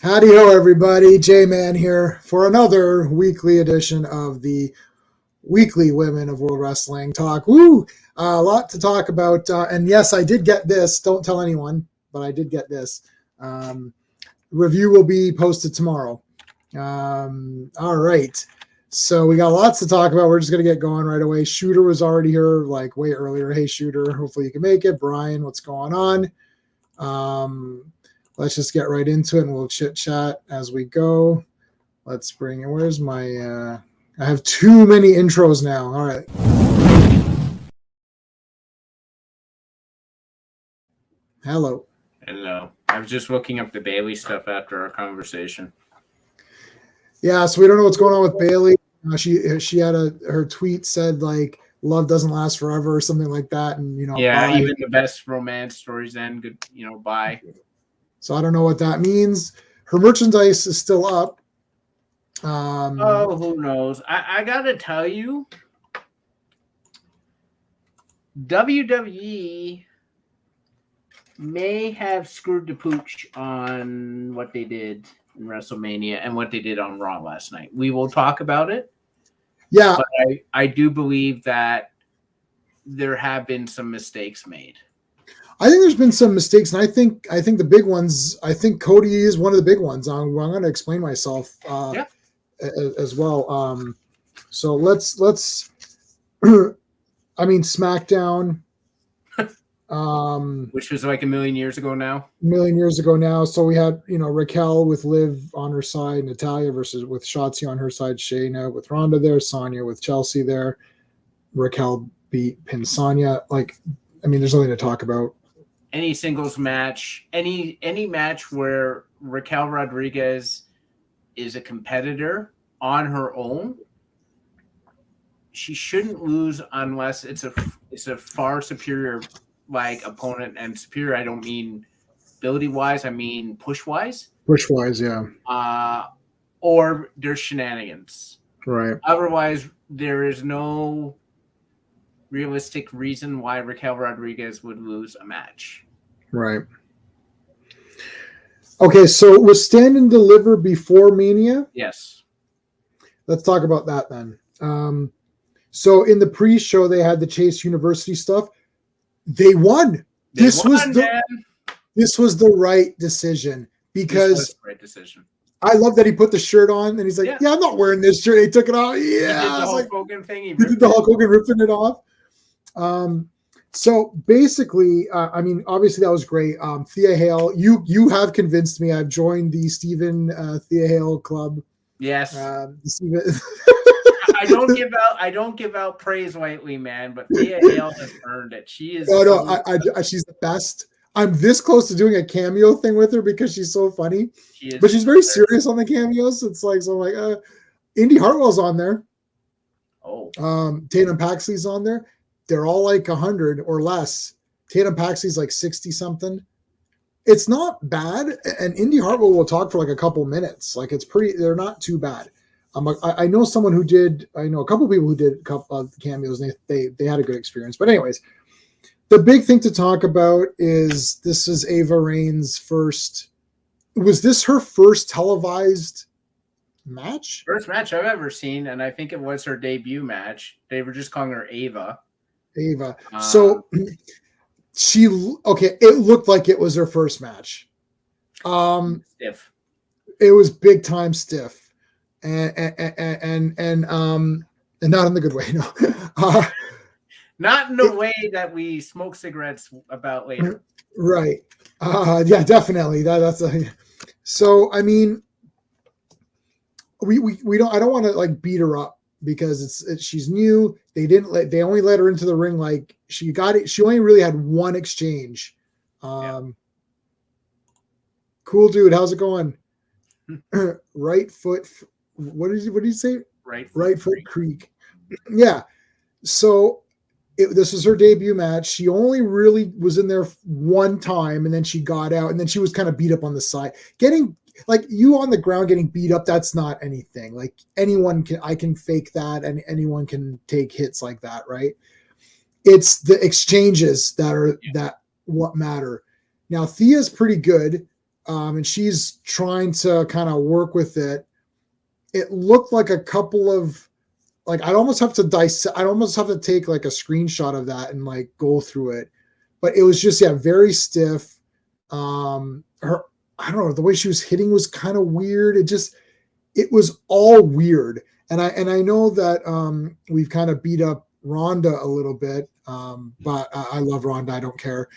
Howdy ho, everybody. J-Man here for another weekly edition of the Weekly Women of World Wrestling Talk. Woo! A lot to talk about. And yes, I did get this. Don't tell anyone, but I did get this. Review will be posted tomorrow. All right. So we got lots to talk about. We're just going to get going right away. Shooter was already here like way earlier. Hey, Shooter. Hopefully you can make it. Brian, what's going on? Let's just get right into it and we'll chit chat as we go. Let's bring in, where's my, I have too many intros now. All right. Hello. Hello. I was just looking up the Bailey stuff after our conversation. Yeah, so we don't know what's going on with Bailey. She had her tweet said like love doesn't last forever or something like that, and yeah, bye. Even the best romance stories end. Good, bye. So I don't know what that means. Her merchandise is still up. Who knows? I gotta tell you, WWE may have screwed the pooch on what they did in WrestleMania and what they did on Raw last night. We will talk about it. Yeah. But I do believe that there have been some mistakes made. I think there's been some mistakes, and I think the big ones. I think Cody is one of the big ones. I'm going to explain myself as well. So let's. I mean, SmackDown, which was like a million years ago now. So we had Raquel with Liv on her side, Natalya versus with Shotzi on her side, Shayna with Ronda there, Sonya with Chelsea there. Raquel pinned Sonya. Like, I mean, there's nothing to talk about. Any singles match, any match where Raquel Rodriguez is a competitor on her own, she shouldn't lose unless it's a far superior opponent. And superior, I don't mean ability wise, I mean push wise. Yeah. Or there's shenanigans. Right. Otherwise, there is no realistic reason why Raquel Rodriguez would lose a match. Right. Okay, so was Stand and Deliver before Mania? Yes. Let's talk about that then. So in the pre-show, they had the Chase University stuff. They won. This was the right decision because right decision. I love that he put the shirt on and he's like, yeah I'm not wearing this shirt. He took it off. Yeah, he did the Hulk Hogan thing. He did the Hulk Hogan ripping it off. So basically, I mean, obviously that was great. Thea Hale, you have convinced me. I've joined the Stephen Thea Hale club. Yes. I don't give out praise lightly, man. But Thea Hale has earned it. She is. She's the best. I'm this close to doing a cameo thing with her because she's so funny. But she's very serious on the cameos. It's like Indy Hartwell's on there. Oh. Tatum Paxley's on there. They're all like 100 or less. Tatum Paxley's like 60 something. It's not bad. And Indy Hartwell will talk for like a couple minutes. Like they're not too bad. I know someone who did, I know a couple people who did a couple of cameos and they had a good experience. But anyways, the big thing to talk about is this is Ava Rain's first. Was this her first televised match? First match I've ever seen, and I think it was her debut match. They were just calling her Ava. So it looked like it was her first match. Stiff. It was big time stiff. And not in the good way, no. Not in the way that we smoke cigarettes about later. Right. Yeah, definitely. So I mean, we don't. I don't want to like beat her up because she's new. They only let her into the ring like she got it. She only really had one exchange. Cool dude. How's it going? Right foot. What did you say? Right foot creek. Yeah. So this was her debut match. She only really was in there one time, and then she got out, and then she was kind of beat up on the side. Getting like you on the ground getting beat up, that's not anything. Like I can fake that, and anyone can take hits like that, right? It's the exchanges that what matter. Now Thea's pretty good. and she's trying to kind of work with it. It looked like a couple of like I'd almost have to dissect. I'd almost have to take like a screenshot of that and like go through it. But it was just very stiff. Her I don't know, the way she was hitting was kind of weird. It was all weird. And I know that we've kind of beat up Ronda a little bit, but I love Ronda. I don't care.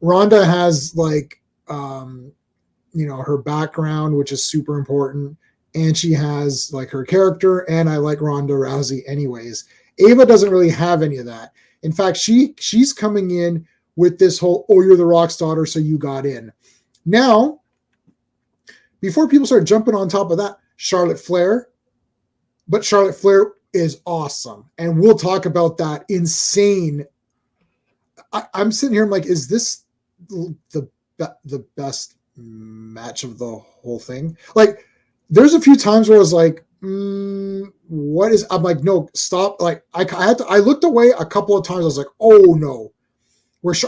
Ronda has like her background, which is super important, and she has like her character, and I like Ronda Rousey anyways. Ava doesn't really have any of that. In fact, she's coming in with this whole, oh, you're the Rock's daughter, so you got in. Now, before people start jumping on top of that, Charlotte Flair is awesome, and we'll talk about that insane. I'm sitting here, I'm like, is this the best match of the whole thing? Like, there's a few times where I was like, what is? I'm like, no, stop. Like, I looked away a couple of times. I was like, oh no,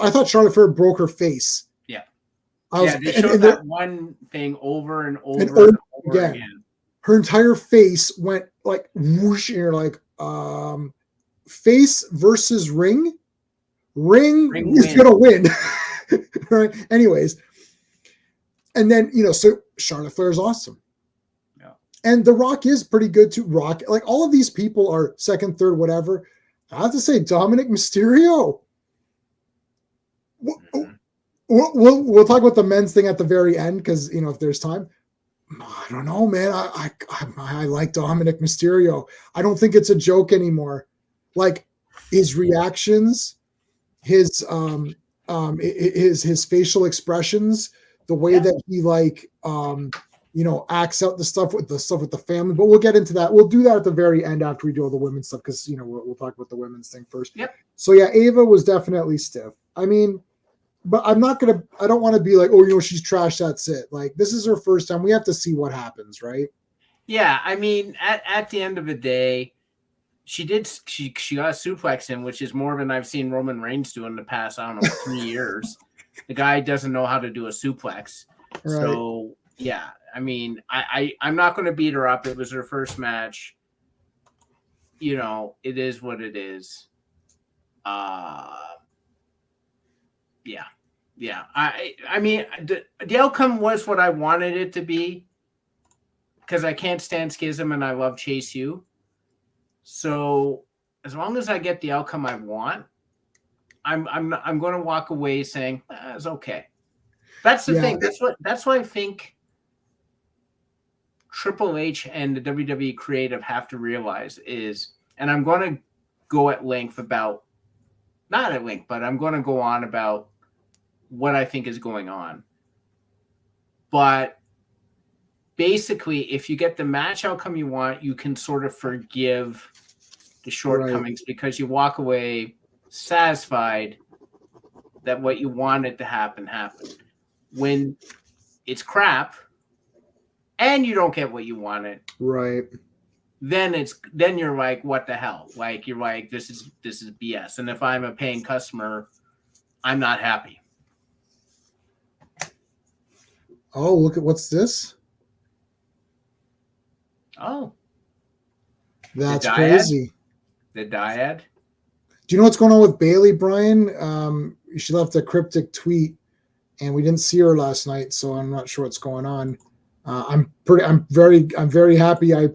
I thought Charlotte Flair broke her face. Yeah, they showed that one thing over and over again. Her entire face went like whoosh, and you're like, face versus ring is gonna win. Right? Anyways, and then so Charlotte Flair is awesome. Yeah. And The Rock is pretty good too. Rock, like all of these people are second, third, whatever. I have to say, Dominic Mysterio. We'll talk about the men's thing at the very end because if there's time. I don't know, man. I like Dominic Mysterio. I don't think it's a joke anymore. Like his reactions, his facial expressions, the way that he acts out the stuff with the family. But we'll get into that. We'll do that at the very end after we do all the women's stuff because we'll talk about the women's thing first. Yep. So yeah, Ava was definitely stiff. I mean, but I don't want to be like, oh, she's trash, that's it. Like, this is her first time. We have to see what happens, right? Yeah, I mean, at the end of the day, she got a suplex in, which is more than I've seen Roman Reigns do in the past, I don't know, 3 years. The guy doesn't know how to do a suplex. Right. So, yeah, I mean, I'm not going to beat her up. It was her first match. It is what it is. Yeah. I mean, the outcome was what I wanted it to be because I can't stand Schism and I love Chase U. So as long as I get the outcome I want, I'm going to walk away saying it's okay. That's the thing. That's what I think Triple H and the WWE creative have to realize is, and I'm going to go at length about, not at length, but I'm going to go on about what I think is going on. But basically, if you get the match outcome you want, you can sort of forgive the shortcomings because you walk away satisfied that what you wanted to happen happened. When it's crap and you don't get what you wanted, right? Then you're like, what the hell? Like, you're like, this is BS. And if I'm a paying customer, I'm not happy. Oh, look at what's this? Oh, that's crazy. The dyad. Do you know what's going on with Bailey, Brian? She left a cryptic tweet, and we didn't see her last night, so I'm not sure what's going on. I'm very happy. I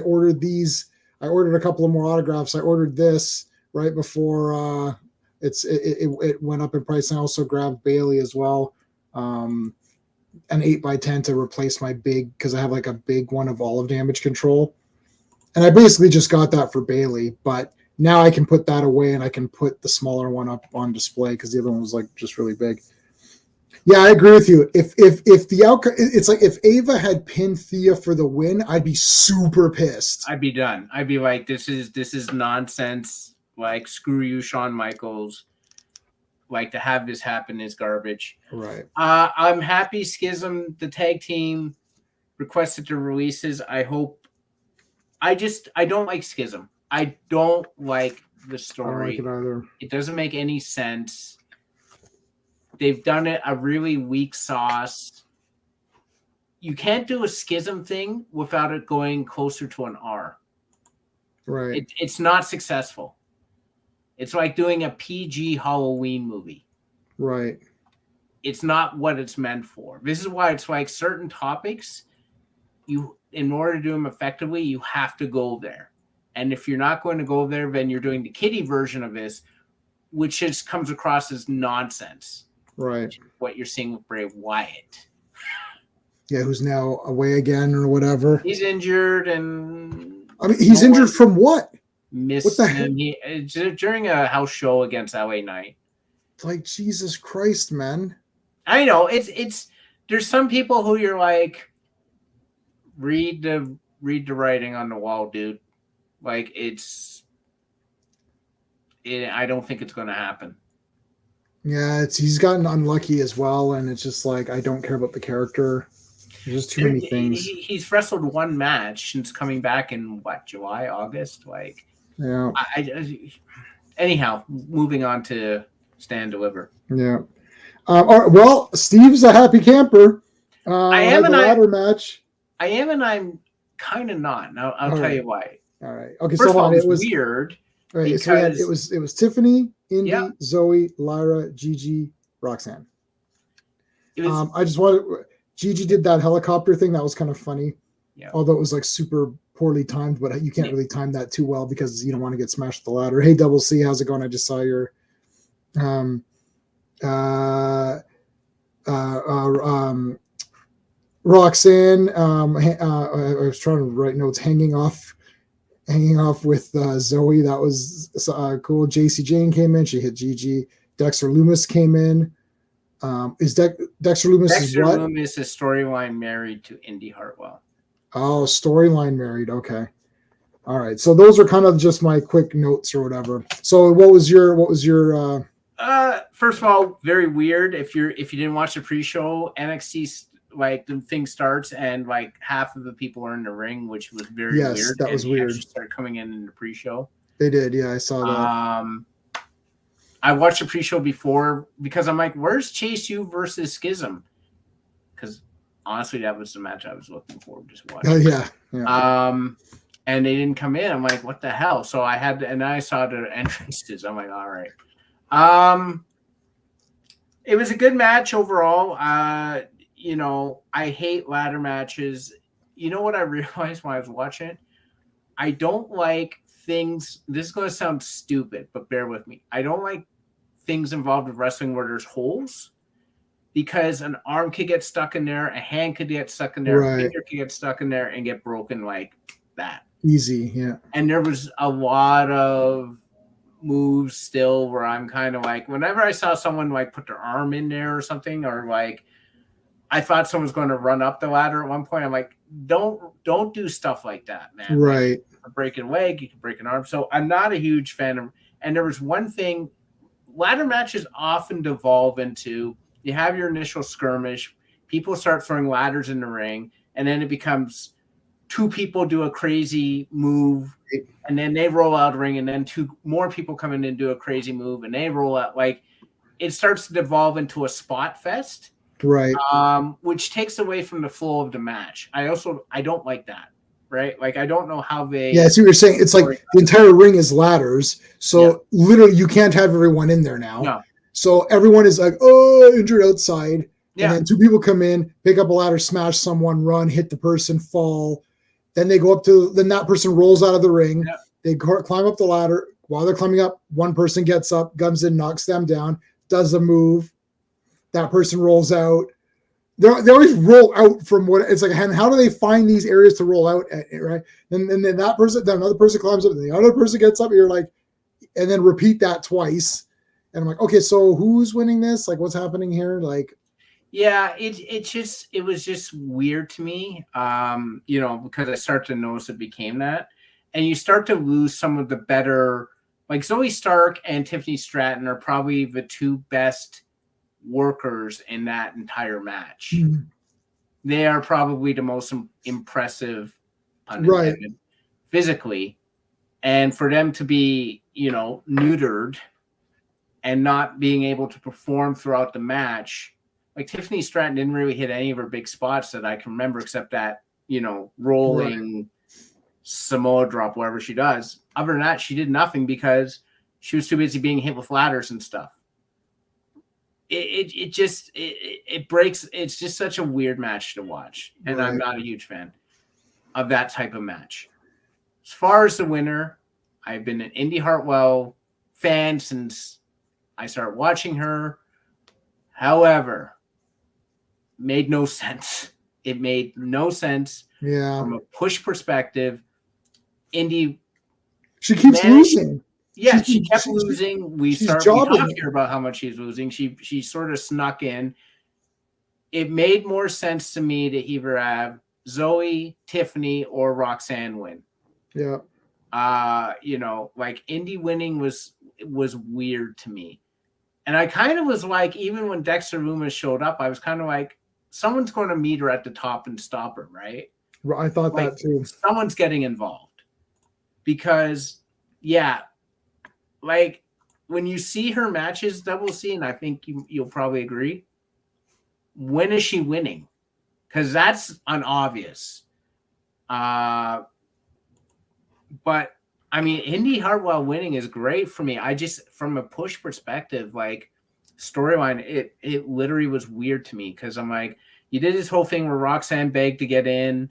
ordered these. I ordered a couple of more autographs. I ordered this right before it went up in price. I also grabbed Bailey as well. An 8x10 to replace my big, because I have like a big one of Olive Damage Control. And I basically just got that for Bailey, but now I can put that away and I can put the smaller one up on display because the other one was like just really big. Yeah, I agree with you. If the outcome, it's like if Ava had pinned Thea for the win, I'd be super pissed. I'd be done. I'd be like, this is nonsense. Like, screw you, Shawn Michaels. Like, to have this happen is garbage. Right. I'm happy Schism, the tag team, requested the releases. I hope. I don't like Schism. I don't like the story. I don't like it either. It doesn't make any sense. They've done it a really weak sauce. you can't do a schism thing without it going closer to an R. Right. It's not successful. It's like doing a PG Halloween movie. Right. It's not what it's meant for. This is why it's like certain topics, in order to do them effectively, you have to go there. And if you're not going to go there, then you're doing the kiddie version of this, which just comes across as nonsense. Right. What you're seeing with Bray Wyatt. Yeah, who's now away again or whatever. He's injured, and I mean, he's injured from what? Missed what the him during a house show against LA Knight. Like, Jesus Christ, man. I know it's. There's some people who you're like, read the writing on the wall, dude. Like I don't think it's going to happen. Yeah, he's gotten unlucky as well, and it's just like, I don't care about the character. There's just too many things. He's wrestled one match since coming back in July, August. Like, yeah. Anyhow, moving on to Stand Deliver. Yeah. All right, well, Steve's a happy camper. I am a ladder match. I am, and I'm kind of not. Now I'll tell you why. All right. Okay. First so of all, it was weird. Right. Because so it was Tiffany, Indy, Zoe, Lyra, Gigi, Roxanne. I just wanted. Gigi did that helicopter thing. That was kind of funny. Yeah. Although it was like super poorly timed, but you can't really time that too well because you don't want to get smashed with the ladder. Hey, Double C, how's it going? I just saw your Roxanne. I was trying to write notes. Hanging off with Zoe. That was cool. JC Jane came in. She hit Gigi. Dexter Loomis came in. Is Dexter Loomis? Dexter Loomis is storyline married to Indy Hartwell. Oh, storyline married. Okay. All right. So those are kind of just my quick notes or whatever. So what was your first of all, very weird. If you didn't watch the pre-show, NXT, like, the thing starts and like half of the people are in the ring, which was very weird. That was weird. Started coming in the pre-show. They did. Yeah, I saw that. I watched the pre-show before because I'm like, where's Chase U versus Schism? Because honestly, that was the match I was looking for. Just watching. Oh yeah. And they didn't come in. I'm like, what the hell? So I had to, and I saw the entrances. I'm like, all right. It was a good match overall. I hate ladder matches. You know what I realized when I was watching it? I don't like things. This is going to sound stupid, but bear with me. I don't like things involved with wrestling where there's holes, because an arm could get stuck in there, a hand could get stuck in there, a finger could get stuck in there and get broken like that. Easy, yeah. And there was a lot of moves still where I'm kind of like, whenever I saw someone like put their arm in there or something, or like I thought someone was going to run up the ladder at one point, I'm like, don't do stuff like that, man. Right. Like, you can break a leg, you can break an arm. So I'm not a huge fan of. And there was one thing. Ladder matches often devolve into, you have your initial skirmish, people start throwing ladders in the ring, and then it becomes two people do a crazy move, and then they roll out the ring, and then two more people come in and do a crazy move, and they roll out. Like, it starts to devolve into a spot fest, right? Which takes away from the flow of the match. I don't like that. Right? Like, I don't know how they. Yeah, I see what you're saying. It's like the entire ring is ladders. So literally you can't have everyone in there now. No. So everyone is like, oh, injured outside. Yeah. And then two people come in, pick up a ladder, smash someone, run, hit the person, fall. Then they go up to, then that person rolls out of the ring. Yeah. They climb up the ladder. While they're climbing up, one person gets up, comes in, knocks them down, does a move. That person rolls out. They always roll out from what it's like. How do they find these areas to roll out at, right? And then that person, then another person climbs up, and the other person gets up. And you're like, and then repeat that twice. And I'm like, okay, so who's winning this? Like, what's happening here? Like, yeah, it was just weird to me. Because I start to notice it became that, and you start to lose some of the better, like Zoe Stark and Tiffany Stratton are probably the two best workers in that entire match. Mm-hmm. They are probably the most impressive, right, physically, and for them to be, neutered and not being able to perform throughout the match like Tiffany Stratton didn't really hit any of her big spots that I can remember, except that, rolling Samoa drop, whatever she does. Other than that, she did nothing because she was too busy being hit with ladders and stuff. It breaks. It's just such a weird match to watch, and I'm not a huge fan of that type of match. As far as the winner, I've been an Indy Hartwell fan since I started watching her. However, made no sense. It made no sense from a push perspective. Indy, she keeps losing. Yeah, she kept losing. We talked here about how much she's losing. She sort of snuck in. It made more sense to me to either have Zoe, Tiffany, or Roxanne win. Yeah. Like Indy winning was weird to me. And I kind of was like, even when Dexter Lumis showed up, I was kind of like, someone's going to meet her at the top and stop her, right? I thought that too. Someone's getting involved. Because, like when you see her matches, Double C, and I think you'll probably agree, when is she winning? Because that's unobvious. But I mean, Indy Hartwell winning is great for me. I just, from a push perspective, like storyline, it literally was weird to me because I'm like, you did this whole thing where Roxanne begged to get in.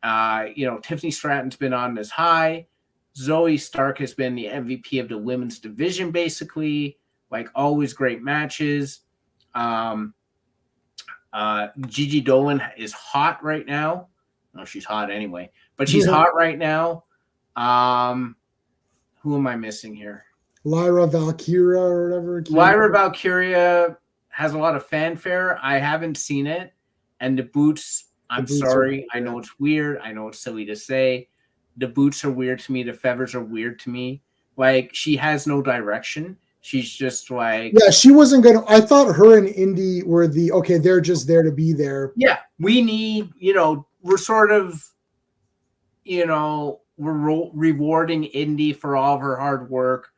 Tiffany Stratton's been on this high. Zoe Stark has been the MVP of the women's division, basically. Like, always great matches. Gigi Dolan is hot right now. No, she's hot anyway, but she's hot right now. Who am I missing here? Lyra Valkyria or whatever. Lyra Valkyria has a lot of fanfare. I haven't seen it. And the boots, I'm sorry. I know it's weird. I know it's silly to say. The boots are weird to me. The feathers are weird to me. Like, she has no direction. She's just like... Yeah, she wasn't going to... I thought her and Indy were they're just there to be there. Yeah, we need, we're sort of, we're rewarding Indy for all of her hard work.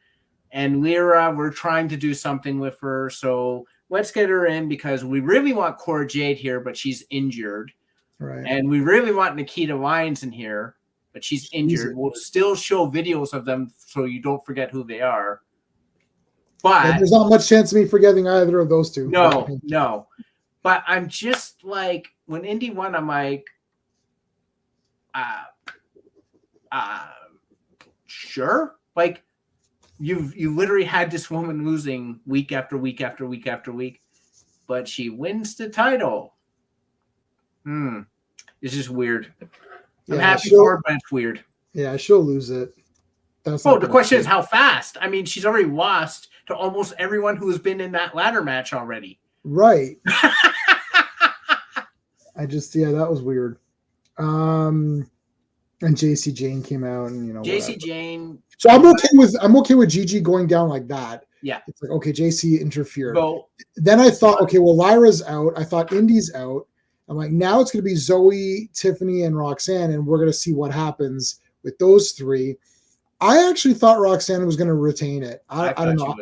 And Lyra, we're trying to do something with her. So let's get her in because we really want Cora Jade here, but she's injured. Right. And we really want Nikita Lyons in here, but she's injured. We'll still show videos of them so you don't forget who they are. But there's not much chance of me forgetting either of those two. No. But I'm just like, when Indy won, I'm like, sure. Like, you literally had this woman losing week after week after week after week, but she wins the title. It's just weird. I'm happy for her, but it's weird. Yeah, she'll lose it. The question is how fast. I mean, she's already lost to almost everyone who has been in that ladder match already. Right. That was weird. And JC Jane came out and JC Jane. So I'm okay with Gigi going down like that. Yeah. It's like, okay, JC interfered. Then I thought, okay, well, Lyra's out. I thought Indy's out. I'm like, now it's going to be Zoe, Tiffany, and Roxanne, and we're going to see what happens with those three. I actually thought Roxanne was going to retain it. I don't know.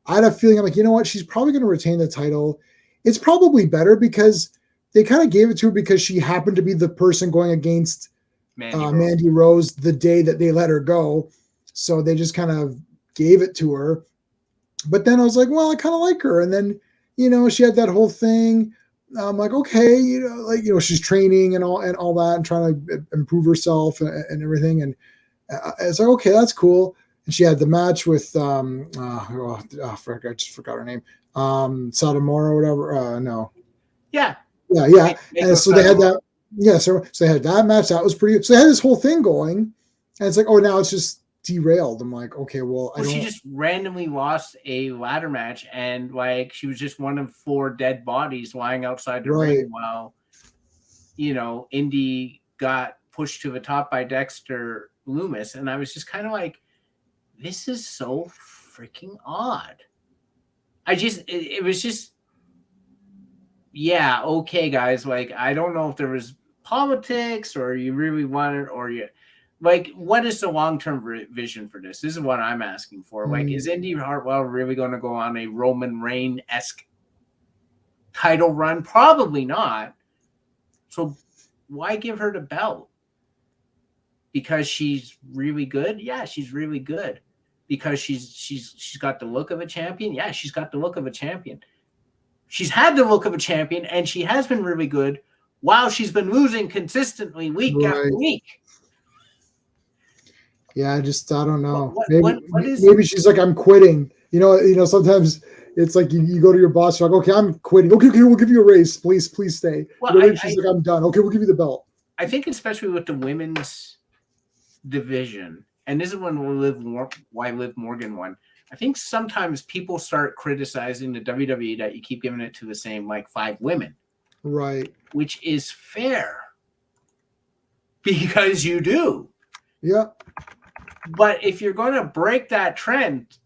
I had a feeling, I'm like, you know what? She's probably going to retain the title. It's probably better because they kind of gave it to her because she happened to be the person going against Mandy Rose the day that they let her go. So they just kind of gave it to her. But then I was like, well, I kind of like her. And then, she had that whole thing. I'm like, okay, she's training and all that and trying to improve herself and everything. And it's like, okay, that's cool. And she had the match with, I just forgot her name. Satomura or whatever. No. Yeah. Yeah. And so they had that. Yeah. So they had that match. That was pretty good. So they had this whole thing going. And it's like, oh, now it's just derailed. I'm like, okay, well, she just randomly lost a ladder match and like she was just one of 4 dead bodies lying outside the ring while Indy got pushed to the top by Dexter Lumis, and I was just kind of like, this is so freaking odd. It was just okay, guys, like I don't know if there was politics or you really wanted or you like, what is the long-term vision for this? This is what I'm asking for. Like, is Indy Hartwell really going to go on a Roman Reign-esque title run? Probably not. So why give her the belt? Because she's really good? Yeah, she's really good. Because she's got the look of a champion? Yeah, she's got the look of a champion. She's had the look of a champion, and she has been really good while she's been losing consistently week after week. Yeah, I don't know. What is maybe she's like, I'm quitting. You know, sometimes it's like you go to your boss, you're like, okay, I'm quitting. Okay, we'll give you a raise. Please stay. Well, she's like, I'm done. Okay, we'll give you the belt. I think especially with the women's division, and this is when why Liv Morgan won. I think sometimes people start criticizing the WWE that you keep giving it to the same like 5 women. Right. Which is fair. Because you do. Yeah. But if you're going to break that trend,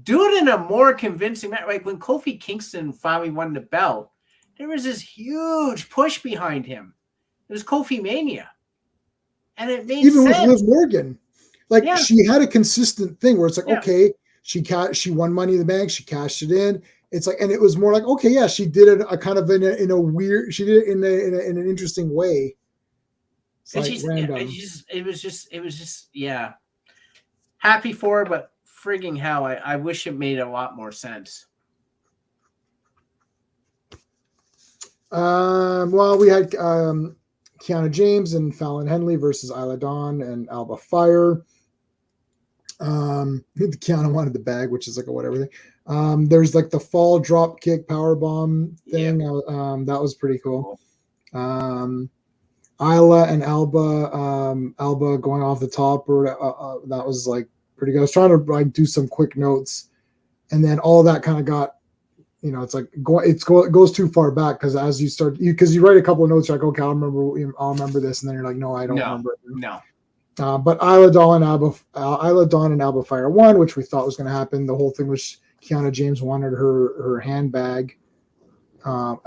do it in a more convincing manner. Like when Kofi Kingston finally won the belt, there was this huge push behind him. It was Kofi Mania. And it made even sense. with Liv Morgan. Like she had a consistent thing where it's like, okay, she won Money in the Bank, she cashed it in. It's like, and it was more like, okay, yeah, she did it a kind of in a weird, she did it in an interesting way. It's and like random. It was just, yeah. Happy for her, but frigging hell, I wish it made a lot more sense. Well, we had Kiana James and Fallon Henley versus Isla Dawn and Alba Fire. Kiana wanted the bag, which is like a whatever thing. There's like the fall drop kick power bomb thing. Yeah. That was pretty cool. Isla and Alba going off the top, or that was like pretty good. I was trying to like do some quick notes, and then all that kind of got, it's like it goes too far back because as you start, because you write a couple of notes, you're like, okay, I'll remember this, and then you're like, no, I don't remember it. No. But Isla Dawn and Alba Fire won, which we thought was going to happen. The whole thing was Kiana James wanted her handbag. How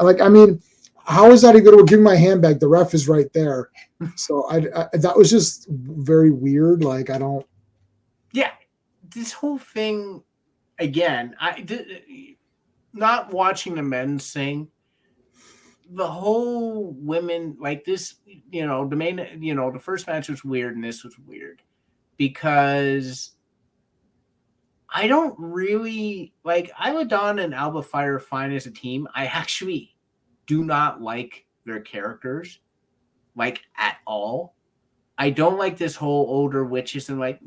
is that even? Give me my handbag. The ref is right there. So I that was just very weird. Like I don't. Yeah, this whole thing again. Not watching the men's thing. The whole women like this, the main, the first match was weird and this was weird because I don't really like Isla Dawn and Alba Fire fine as a team. I actually do not like their characters like at all. I don't like this whole older witches and like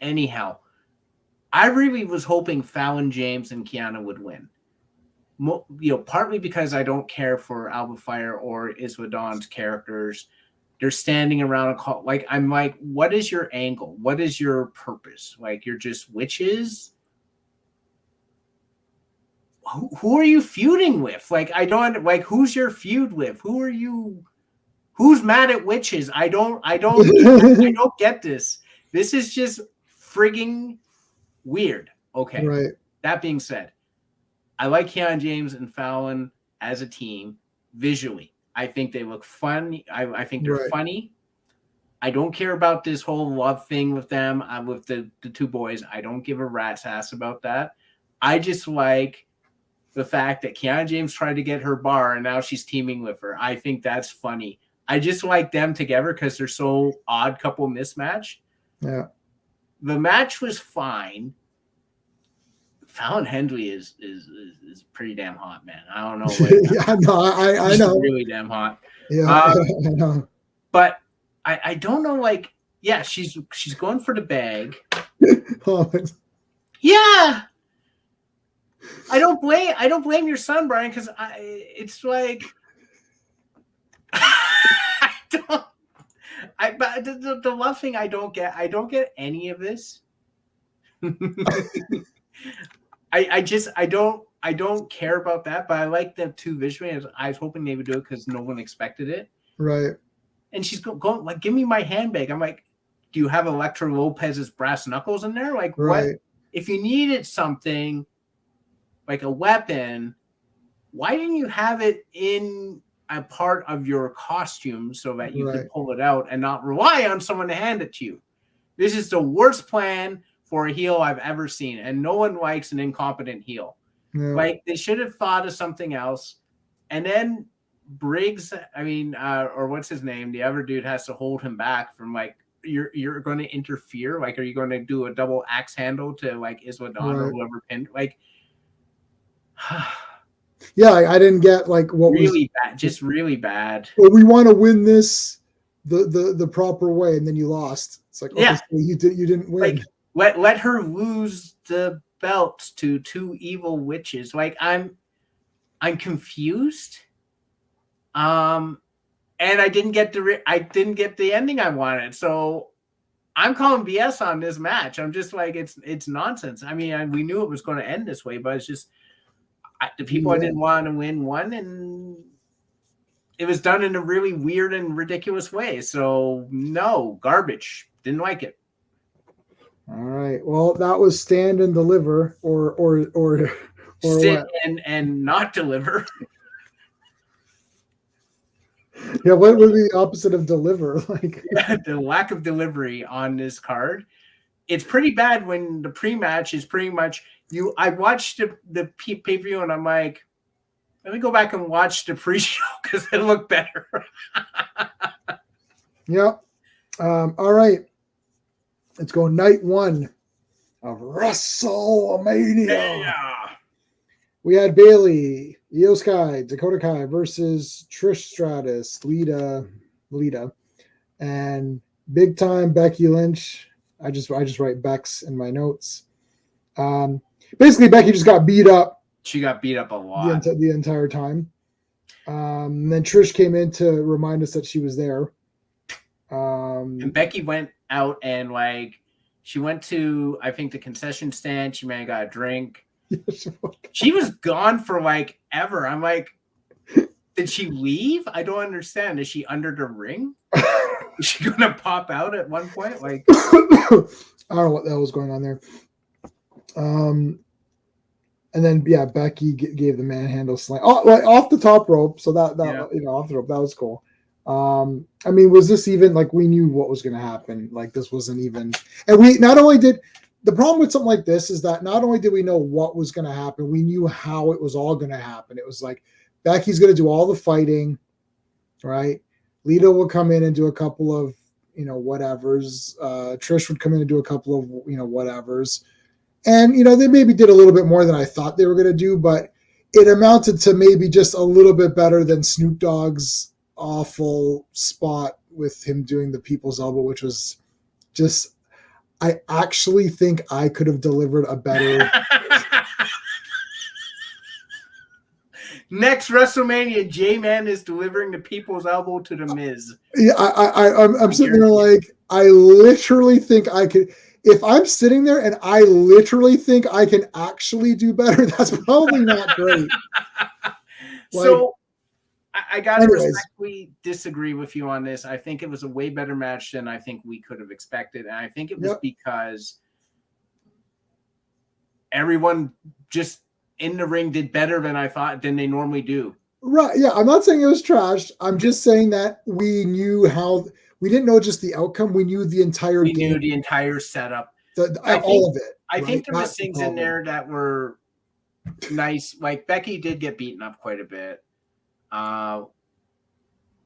anyhow. I really was hoping Fallon James and Kiana would win. Partly because I don't care for Alba Fire or Isla Dawn's characters. They're standing around a call. Like, I'm like, what is your angle? What is your purpose? Like, you're just witches? Who are you feuding with? Like, I don't, like, who's your feud with? Who are you? Who's mad at witches? I don't get this. This is just frigging weird. Okay. Right. That being said, I like Kiana James and Fallon as a team visually. I think they look fun. I think they're funny. I don't care about this whole love thing with them. With the 2 boys. I don't give a rat's ass about that. I just like the fact that Kiana James tried to get her bar and now she's teaming with her. I think that's funny. I just like them together because they're so odd couple mismatch. Yeah. The match was fine. Fallon Henley is pretty damn hot, man. I don't know. Yeah, no, I know. Really damn hot. Yeah, I know. But I don't know. Like, yeah, she's going for the bag. Yeah. I don't blame your son, Brian, because it's like but the love thing I don't get any of this. I don't care about that, but I like them too visually. I was hoping they would do it because no one expected it. Right. And she's going like, give me my handbag. I'm like, do you have Elektra Lopez's brass knuckles in there? Like, what? If you needed something like a weapon, why didn't you have it in a part of your costume so that you could pull it out and not rely on someone to hand it to you? This is the worst plan for a heel I've ever seen, and no one likes an incompetent heel. Yeah. Like they should have thought of something else. And then Briggs, or what's his name? The other dude has to hold him back from like you're going to interfere. Like, are you going to do a double axe handle to like Iswadon or whoever pinned? Like, yeah, I didn't get like what really bad, just really bad. Well, we want to win this the proper way, and then you lost. It's like, okay, so you didn't win. Like, let her lose the belt to two evil witches. Like, I'm confused. And I didn't get the ending I wanted. So I'm calling BS on this match. I'm just like, it's nonsense. I mean, we knew it was going to end this way, but it's just the people I didn't want to win won, and it was done in a really weird and ridiculous way. So no, garbage. Didn't like it. All right. Well, that was stand and deliver, or sit what? and not deliver. Yeah, what would be the opposite of deliver? Like the lack of delivery on this card. It's pretty bad when the pre-match is pretty much you. I watched the pay-per-view and I'm like, let me go back and watch the pre-show because it looked better. Yeah. All right. Let's go night one of WrestleMania. Yeah. We had Bayley, Io Sky, Dakota Kai versus Trish Stratus, Lita, and big time Becky Lynch. I just write Bex in my notes. Basically, Becky just got beat up. She got beat up a lot the entire time. Then Trish came in to remind us that she was there. And Becky went out and like she went to, I think, the concession stand. She may have got a drink. She was gone for like ever. I'm like, did she leave? I don't understand. Is she under the ring? Is she gonna pop out at one point? Like, I don't know what the hell was going on there. And then Becky gave the manhandle slam off the top rope. So that off the rope, that was cool. I mean, was this even like we knew what was going to happen? Like this wasn't even, and we not only did. The problem with something like this is that not only did we know what was going to happen, we knew how it was all going to happen. It was like Becky's going to do all the fighting, right? Lita will come in and do a couple of, whatevers. Trish would come in and do a couple of, whatevers. And, they maybe did a little bit more than I thought they were going to do, but it amounted to maybe just a little bit better than Snoop Dogg's awful spot with him doing the people's elbow, which was just, I actually think I could have delivered a better. Next WrestleMania, J-Man is delivering the people's elbow to the Miz. Yeah, I'm sitting there like, I literally think I could. If I'm sitting there and I literally think I can actually do better, that's probably not great. So I got to respectfully disagree with you on this. I think it was a way better match than I think we could have expected. And I think it was because everyone just in the ring did better than they normally do. Right. Yeah. I'm not saying it was trash. I'm just saying that we knew we didn't know just the outcome. We knew the entire game. We knew the entire setup. All of it. I think there was things in there that were nice. Like Becky did get beaten up quite a bit.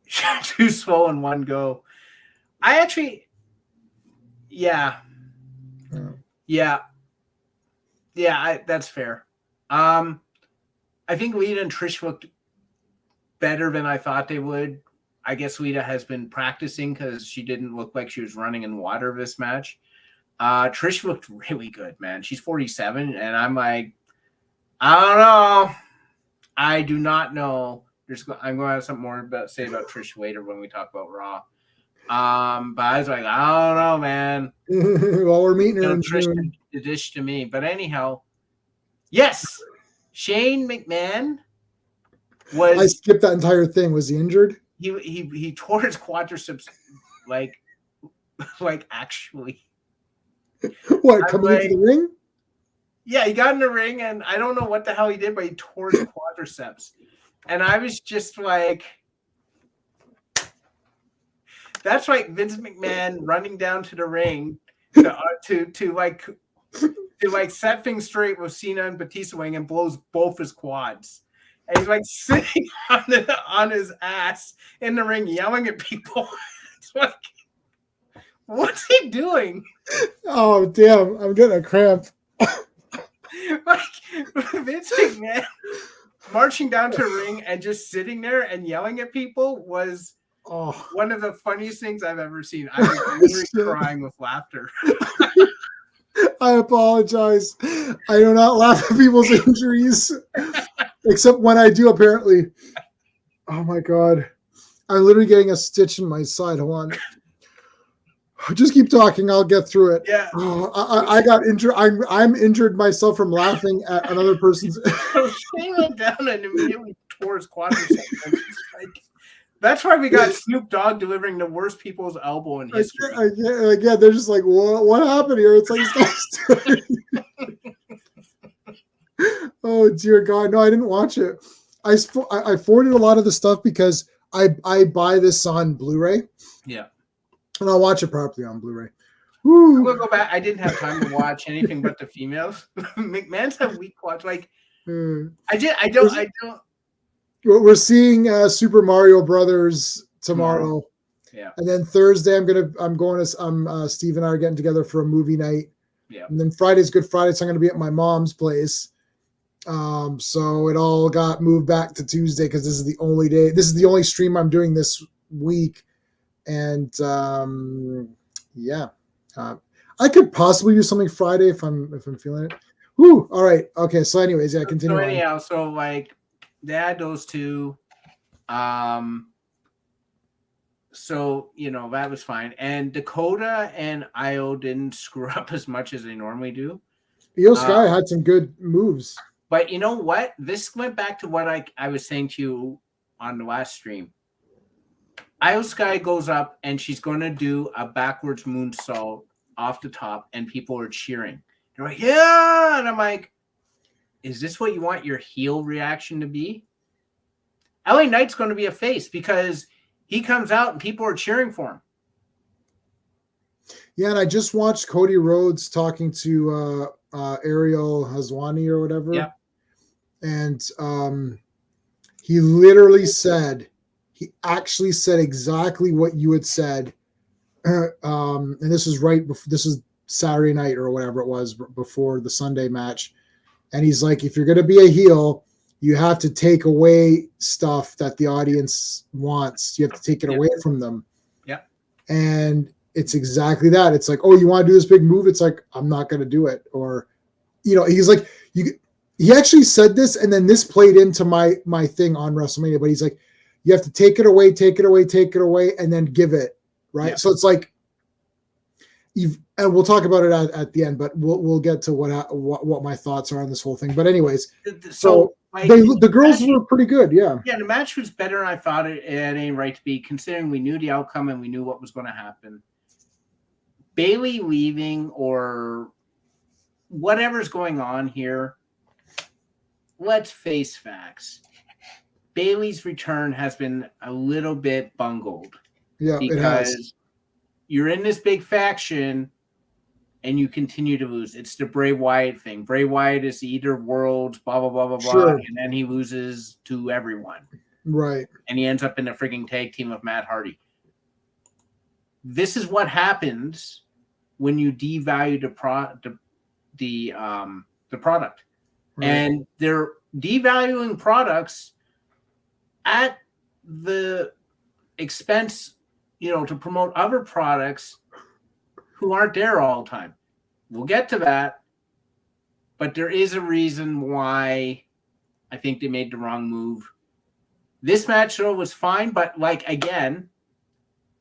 2 swole in one go. I actually, that's fair. I think Lita and Trish looked better than I thought they would. I guess Lita has been practicing because she didn't look like she was running in water this match. Trish looked really good, man. She's 47, and I'm like, I don't know. I do not know. I'm going to have something more to say about Trish later when we talk about Raw. But I was like, I don't know, man. Well, we're meeting her in Trish June. The dish to me. But anyhow, yes, Shane McMahon was. I skipped that entire thing. Was he injured? He tore his quadriceps, like actually. What, coming into the ring? Yeah, he got in the ring, and I don't know what the hell he did, but he tore his quadriceps. And I was just like, that's like Vince McMahon running down to the ring to like to like set things straight with Cena and Batista wing and blows both his quads. And he's like sitting on his ass in the ring yelling at people. It's like, what's he doing? Oh, damn. I'm getting a cramp. Like, Vince McMahon marching down to the ring and just sitting there and yelling at people was one of the funniest things I've ever seen. I was literally crying with laughter. I apologize. I do not laugh at people's injuries, except when I do, apparently. Oh, my God. I'm literally getting a stitch in my side. Hold on. Just keep talking. I'll get through it. Yeah. I got injured. I'm injured myself from laughing at another person's. So Shane went down and immediately tore his quadricep. Like, that's why we got Snoop Dogg delivering the worst people's elbow in history. Yeah, they're just like, what happened here? It's like, oh dear God, no, I didn't watch it. I forwarded a lot of the stuff because I buy this on Blu-ray. Yeah. And I'll watch it properly on Blu-ray. I'm gonna go back. I didn't have time to watch anything but the females. McMahon's have weak quads. Like I don't. We're seeing Super Mario Brothers tomorrow. Yeah. And then Thursday, Steve and I are getting together for a movie night. Yeah. And then Friday's Good Friday, so I'm going to be at my mom's place. So it all got moved back to Tuesday because this is the only day. This is the only stream I'm doing this week. And I could possibly do something Friday if I'm feeling it. Whew. All right. Okay. So anyways, yeah, continue. So anyhow, so like they had those two. So that was fine. And Dakota and Io didn't screw up as much as they normally do. Io Sky had some good moves. But you know what? This went back to what I was saying to you on the last stream. Io Sky goes up and she's going to do a backwards moonsault off the top, and people are cheering. They're like, yeah! And I'm like, is this what you want your heel reaction to be? LA Knight's going to be a face because he comes out and people are cheering for him. Yeah, and I just watched Cody Rhodes talking to Ariel Hazwani or whatever. Yeah. And he literally said, he actually said exactly what you had said. And this is right before, this is Saturday night or whatever it was before the Sunday match. And he's like, if you're going to be a heel, you have to take away stuff that the audience wants. You have to take it away from them. Yeah. And it's exactly that. It's like, oh, you want to do this big move? It's like, I'm not going to do it. Or, he's like, he actually said this, and then this played into my thing on WrestleMania, but he's like, you have to take it away, and then give it. Right. Yeah. So it's like, and we'll talk about it at the end, but we'll get to what my thoughts are on this whole thing. But anyways, so the girls were pretty good. Yeah. Yeah. The match was better than I thought it ain't right to be, considering we knew the outcome and we knew what was going to happen. Bayley leaving or whatever's going on here, let's face facts. Bayley's return has been a little bit bungled. Yeah, because it has. You're in this big faction and you continue to lose. It's the Bray Wyatt thing. Bray Wyatt is the eater of worlds, blah, blah, blah, blah, sure. blah. And then he loses to everyone. Right. And he ends up in a freaking tag team with Matt Hardy. This is what happens when you devalue the product. Right. And they're devaluing products at the expense, to promote other products who aren't there all the time. We'll get to that, but there is a reason why I think they made the wrong move. This match, though, was fine, but again,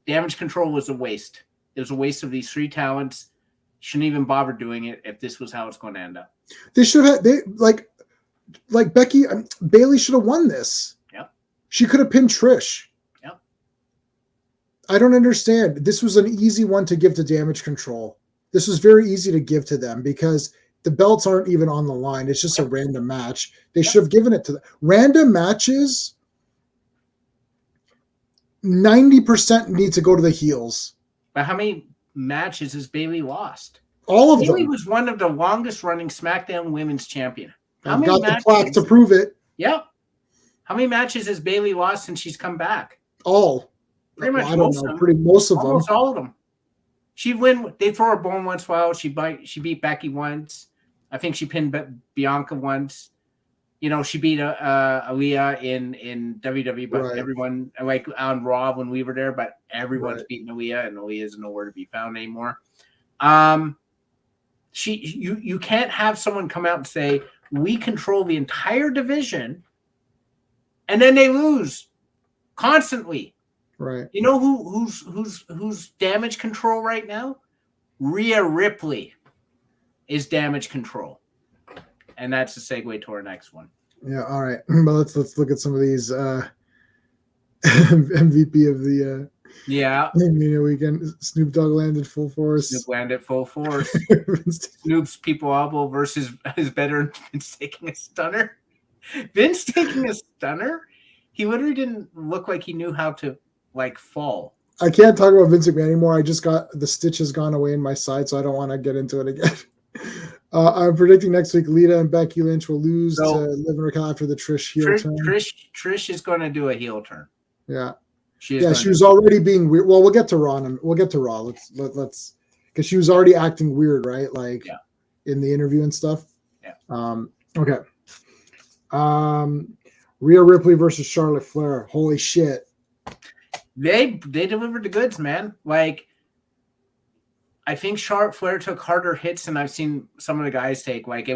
Damage Control was a waste. It was a waste of these three talents. Shouldn't even bother doing it if this was how it's going to end up. They should have, like Becky, Bayley should have won this. Yep. She could have pinned Trish. Yep. I don't understand. This was an easy one to give to Damage Control. This was very easy to give to them because the belts aren't even on the line. It's just a random match. They should have given it to them. Random matches, 90% need to go to the heels. But how many matches has Bayley lost? All of Bayley them. was one of the longest running SmackDown Women's Champion. How I've many got matches? the plaque to prove it. Yep. How many matches has Bayley lost since she's come back? All. Pretty much I don't most know. of them. Pretty most of Almost them. all of them. She'd win. They throw her bone once in a while. She beat Becky once. I think she pinned Bianca once. You know, she beat Aaliyah in WWE, but Right. everyone, like on Raw when we were there, but everyone's Right. beating Aaliyah, and Aaliyah's nowhere to be found anymore. You can't have someone come out and say, we control the entire division, and then they lose constantly. Right. You know who's damage control right now? Rhea Ripley is damage control. And that's the segue to our next one. Yeah, all right. But let's look at some of these MVP of the weekend. Snoop Dogg landed full force. Snoop landed full force. Snoop's people elbow versus is better than Vince taking a stunner. Vince taking a stunner? He literally didn't look like he knew how to fall. I can't talk about Vince McMahon anymore. I just got the stitch has gone away in my side, so I don't want to get into it again. I'm predicting next week Lita and Becky Lynch will lose to Liv and Raquel after the Trish heel turn. Trish is going to do a heel turn. Yeah, she was already being weird. Well, we'll get to Raw. We'll get to Raw. Let's because she was already acting weird, right? In the interview and stuff. Yeah. Okay. Rhea Ripley versus Charlotte Flair. Holy shit. They delivered the goods, man. I think Charlotte Flair took harder hits than I've seen some of the guys take. It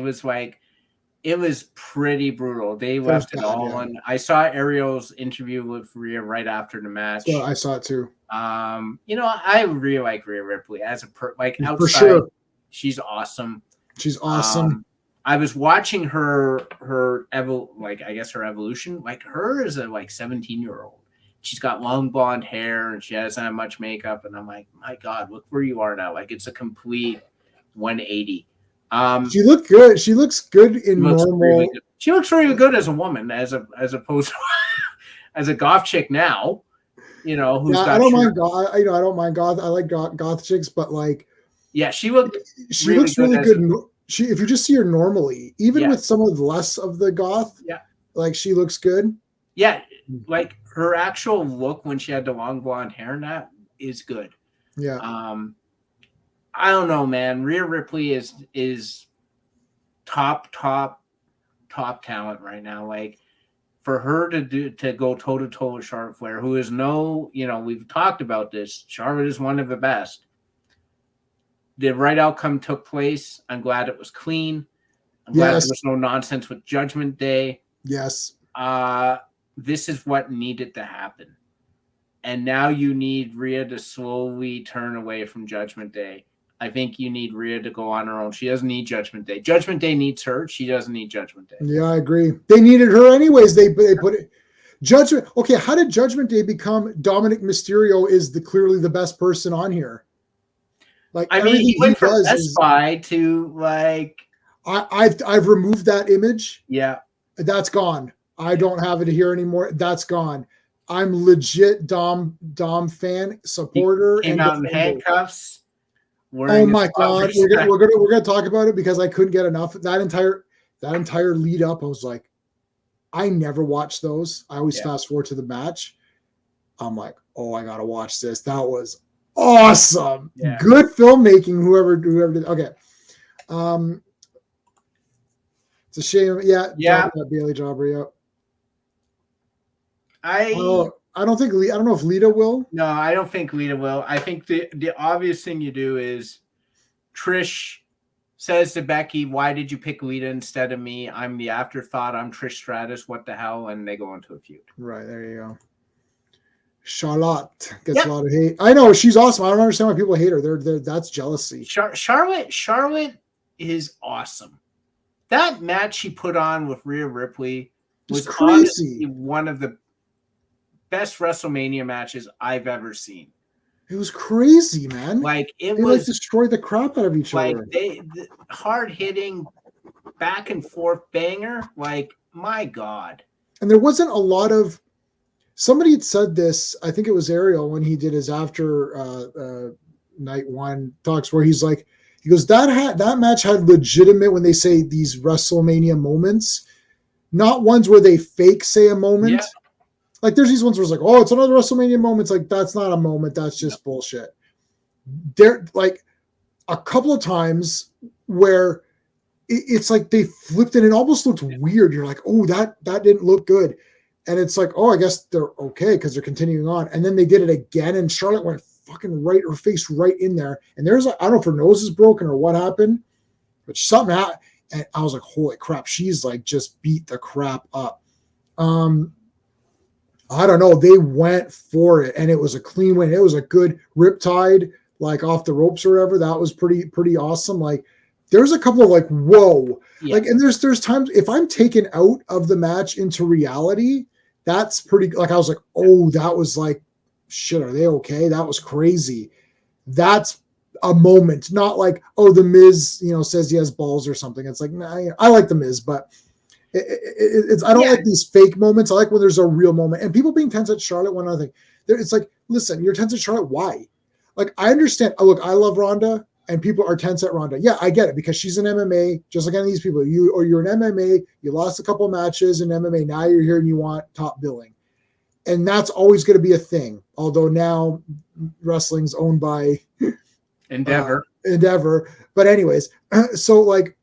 was pretty brutal. They left it all on. I saw Ariel's interview with Rhea right after the match. So I saw it too. I really like Rhea Ripley as outside. For sure. She's awesome. She's awesome. I was watching her evolution. Her is a 17-year-old. She's got long blonde hair and she hasn't had much makeup. And I'm like, my God, look where you are now. It's a complete 180. She looked good. She looks good in normal. Really good. She looks really good as a woman, as opposed to as a goth chick now. Who's got. I don't mind goth. I don't mind goth. I like goth chicks, but she looked. She looks really good. If you just see her normally, even with some of the less of the goth, she looks good. Yeah, her actual look when she had the long blonde hair and that is good. Yeah. I don't know, man. Rhea Ripley is top talent right now. For her to go toe to toe with Charlotte Flair, who is we've talked about this. Charlotte is one of the best. The right outcome took place. I'm glad it was clean. I'm glad there was no nonsense with Judgment Day. Yes. This is what needed to happen. And now you need Rhea to slowly turn away from Judgment Day. I think you need Rhea to go on her own. She doesn't need Judgment Day. Judgment Day needs her. She doesn't need Judgment Day. Yeah, I agree. They needed her anyways. They put it. Judgment. Okay, how did Judgment Day become Dominic Mysterio is clearly the best person on here? He went from Best Buy to I've removed that image. Yeah. That's gone. I don't have it here anymore. That's gone. I'm legit Dom fan, supporter, he came and out in handcuffs. Oh my God, we're gonna talk about it because I couldn't get enough. That entire lead up, I was like, I never watched those. I always fast forward to the match. I'm like, oh, I gotta watch this. That was awesome. Yeah. Good filmmaking. Whoever did. Okay. It's a shame. Yeah. Bailey Jobber. I don't know if Lita will. No, I don't think Lita will. I think the obvious thing you do is Trish says to Becky, why did you pick Lita instead of me? I'm the afterthought. I'm Trish Stratus. What the hell? And they go into a feud. Right. There you go. Charlotte gets a lot of hate. I know she's awesome. I don't understand why people hate her. That's jealousy. Charlotte is awesome. That match she put on with Rhea Ripley was crazy. One of the best WrestleMania matches I've ever seen. It was crazy, man. They destroyed the crap out of each other. The hard hitting, back and forth banger. My God. And there wasn't a lot of. Somebody had said this. I think it was Ariel when he did his after night one talks, where he's like, He goes, that match had legitimate, when they say these WrestleMania moments, not ones where they fake say a moment. Yeah. Like there's these ones where it's like, oh, it's another WrestleMania moment. It's like, that's not a moment. That's just bullshit. There, like a couple of times where it's like they flipped it and it almost looked weird. You're like, oh, that didn't look good. And it's like, oh, I guess they're okay because they're continuing on. And then they did it again, and Charlotte went fucking right, her face right in there. And there's, I don't know if her nose is broken or what happened, but something happened. And I was like, holy crap, she's like just beat the crap up. I don't know. They went for it, and it was a clean win. It was a good riptide, like off the ropes or whatever. That was pretty awesome. Like there's a couple of like, whoa. Yeah. Like, and there's times if I'm taken out of the match into reality, that's pretty, like I was like, oh, that was like, shit, are they okay? That was crazy. That's a moment, not like, oh, the Miz, says he has balls or something. It's like, nah, I like the Miz, but it's I don't like these fake moments. I like when there's a real moment. And people being tense at Charlotte, one other thing. It's like, listen, you're tense at Charlotte. Why? Like, I understand. Oh, look, I love Ronda, and people are tense at Ronda. Yeah, I get it, because she's an MMA, just like any of these people. You're an MMA. You lost a couple of matches in MMA. Now you're here and you want top billing, and that's always going to be a thing. Although now wrestling's owned by Endeavor. But anyways, so like.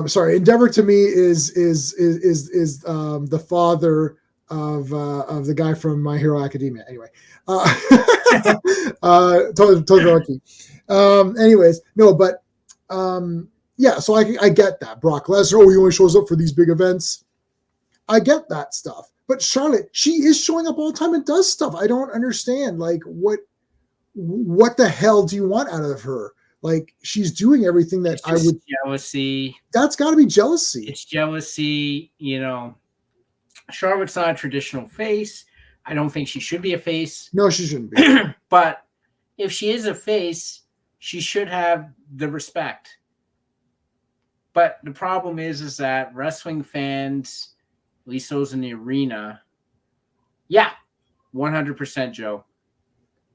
Sorry, Endeavor to me is the father of the guy from My Hero Academia. Anyway, totally lucky. Anyways, no, but yeah. So I get that Brock Lesnar. Oh, he only shows up for these big events. I get that stuff. But Charlotte, she is showing up all the time and does stuff. I don't understand. Like what the hell do you want out of her? Like she's doing everything that I would. Jealousy. That's got to be jealousy. It's jealousy. Charlotte's not a traditional face. I don't think she should be a face. No, she shouldn't be. But if she is a face, she should have the respect. But the problem is that wrestling fans, at least those in the arena, 100% Joe.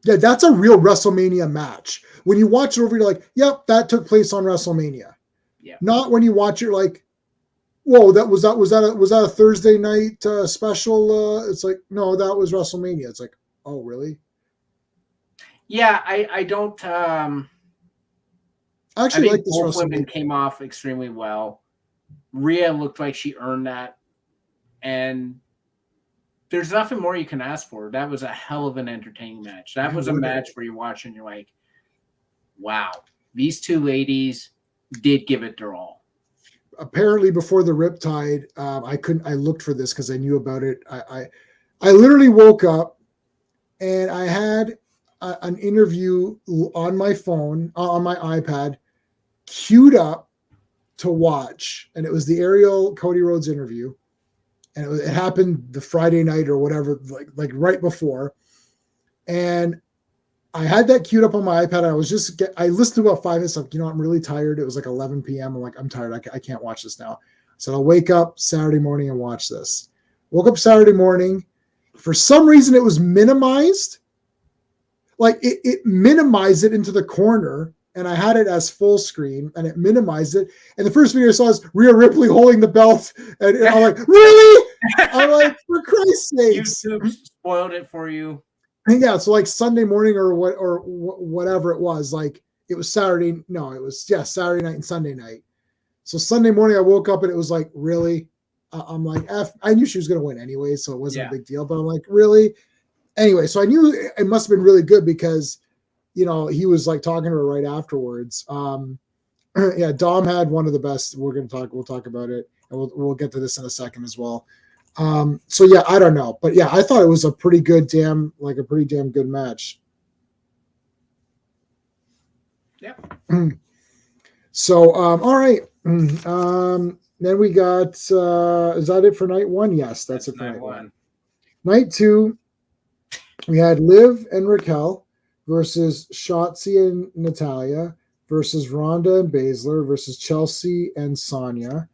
Yeah, that's a real WrestleMania match. When you watch it over, you're like, yep, that took place on WrestleMania. Yeah. Not when you watch it like, whoa, was that a Thursday night special? It's like, no, that was WrestleMania. It's like, oh, really? Yeah, I don't. I actually like this. Both women came off extremely well. Rhea looked like she earned that, and there's nothing more you can ask for. That was a hell of an entertaining match. That was a match where you watch and you're like, wow, these two ladies did give it their all. Apparently before the Riptide, I looked for this because I knew about it. I literally woke up and I had an interview on my phone, on my iPad, queued up to watch. And it was the Ariel Cody Rhodes interview. And it happened the Friday night or whatever, like right before. And I had that queued up on my iPad. I listened to about 5 minutes. Like, I'm really tired. It was like 11 p.m. I'm like, I'm tired. I can't watch this now. So I'll wake up Saturday morning and watch this. Woke up Saturday morning. For some reason, it was minimized. Like it minimized it into the corner. And I had it as full screen, and it minimized it. And the first video I saw is Rhea Ripley holding the belt, and I'm like, really? I'm like, for Christ's sakes! YouTube spoiled it for you. Yeah, so like Sunday morning or whatever it was. Like it was Saturday. No, it was Saturday night and Sunday night. So Sunday morning I woke up and it was like, really? I'm like, I knew she was gonna win anyway, so it wasn't a big deal. But I'm like, really? Anyway, so I knew it must have been really good because. He was like talking to her right afterwards. Dom had one of the best. We'll talk about it, and we'll get to this in a second as well. So yeah, I don't know, but yeah, I thought it was a pretty damn good match. Yeah. So all right. Then we got is that it for night one? Yes, that's it for night one. Night two, we had Liv and Raquel versus Shotzi and Natalya versus Ronda and Baszler versus Chelsea and Sonya.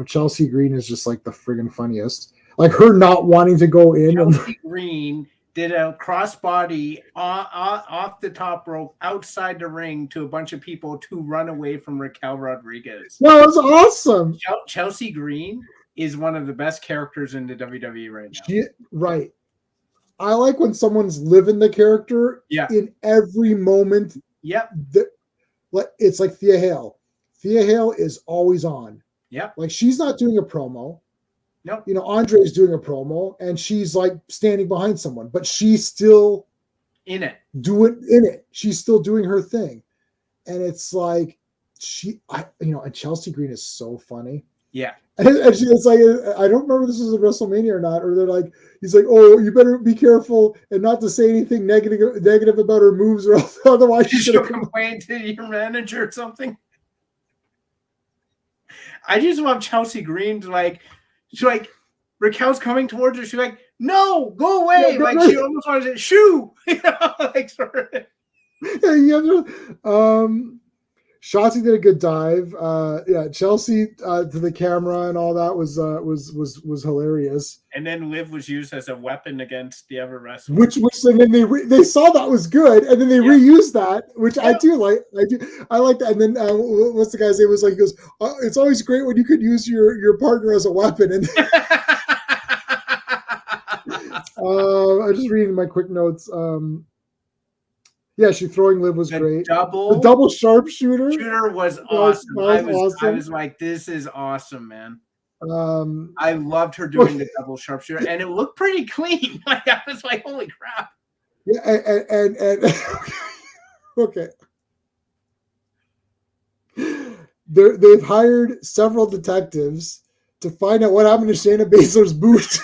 Chelsea Green is just like the friggin' funniest. Like her not wanting to go in. Chelsea Green did a crossbody off the top rope outside the ring to a bunch of people to run away from Raquel Rodriguez. That was awesome. Chelsea Green is one of the best characters in the WWE right now. Right. I like when someone's living the character in every moment. Yep. It's like Thea Hale. Thea Hale is always on. Yep. Like she's not doing a promo. Nope. You know, Andre's doing a promo and she's like standing behind someone, but she's still in it. She's still doing her thing. And it's like and Chelsea Green is so funny. Yeah. And it's like, I don't remember if this was at WrestleMania or not, or they're like, he's like, oh, you better be careful and not to say anything negative about her moves, or otherwise she's going to complain to your manager or something. I just love Chelsea Green to she's like, Raquel's coming towards her. She's like, no, go away. Yeah, like she almost wants to shoo. Shotzi did a good dive. Chelsea to the camera and all that was hilarious. And then Liv was used as a weapon against the other wrestlers. Which and then they saw that was good, and then they reused that, which I do like. I like that. And then what's the guy's name? Was like, he goes, it's always great when you could use your partner as a weapon. And I'm just reading my quick notes. She throwing Liv was great. The double sharpshooter was awesome. I was like, this is awesome, man. I loved her doing the double sharpshooter, and it looked pretty clean. Like I was like, holy crap. Yeah, and okay. They've hired several detectives to find out what happened to Shayna Baszler's boot.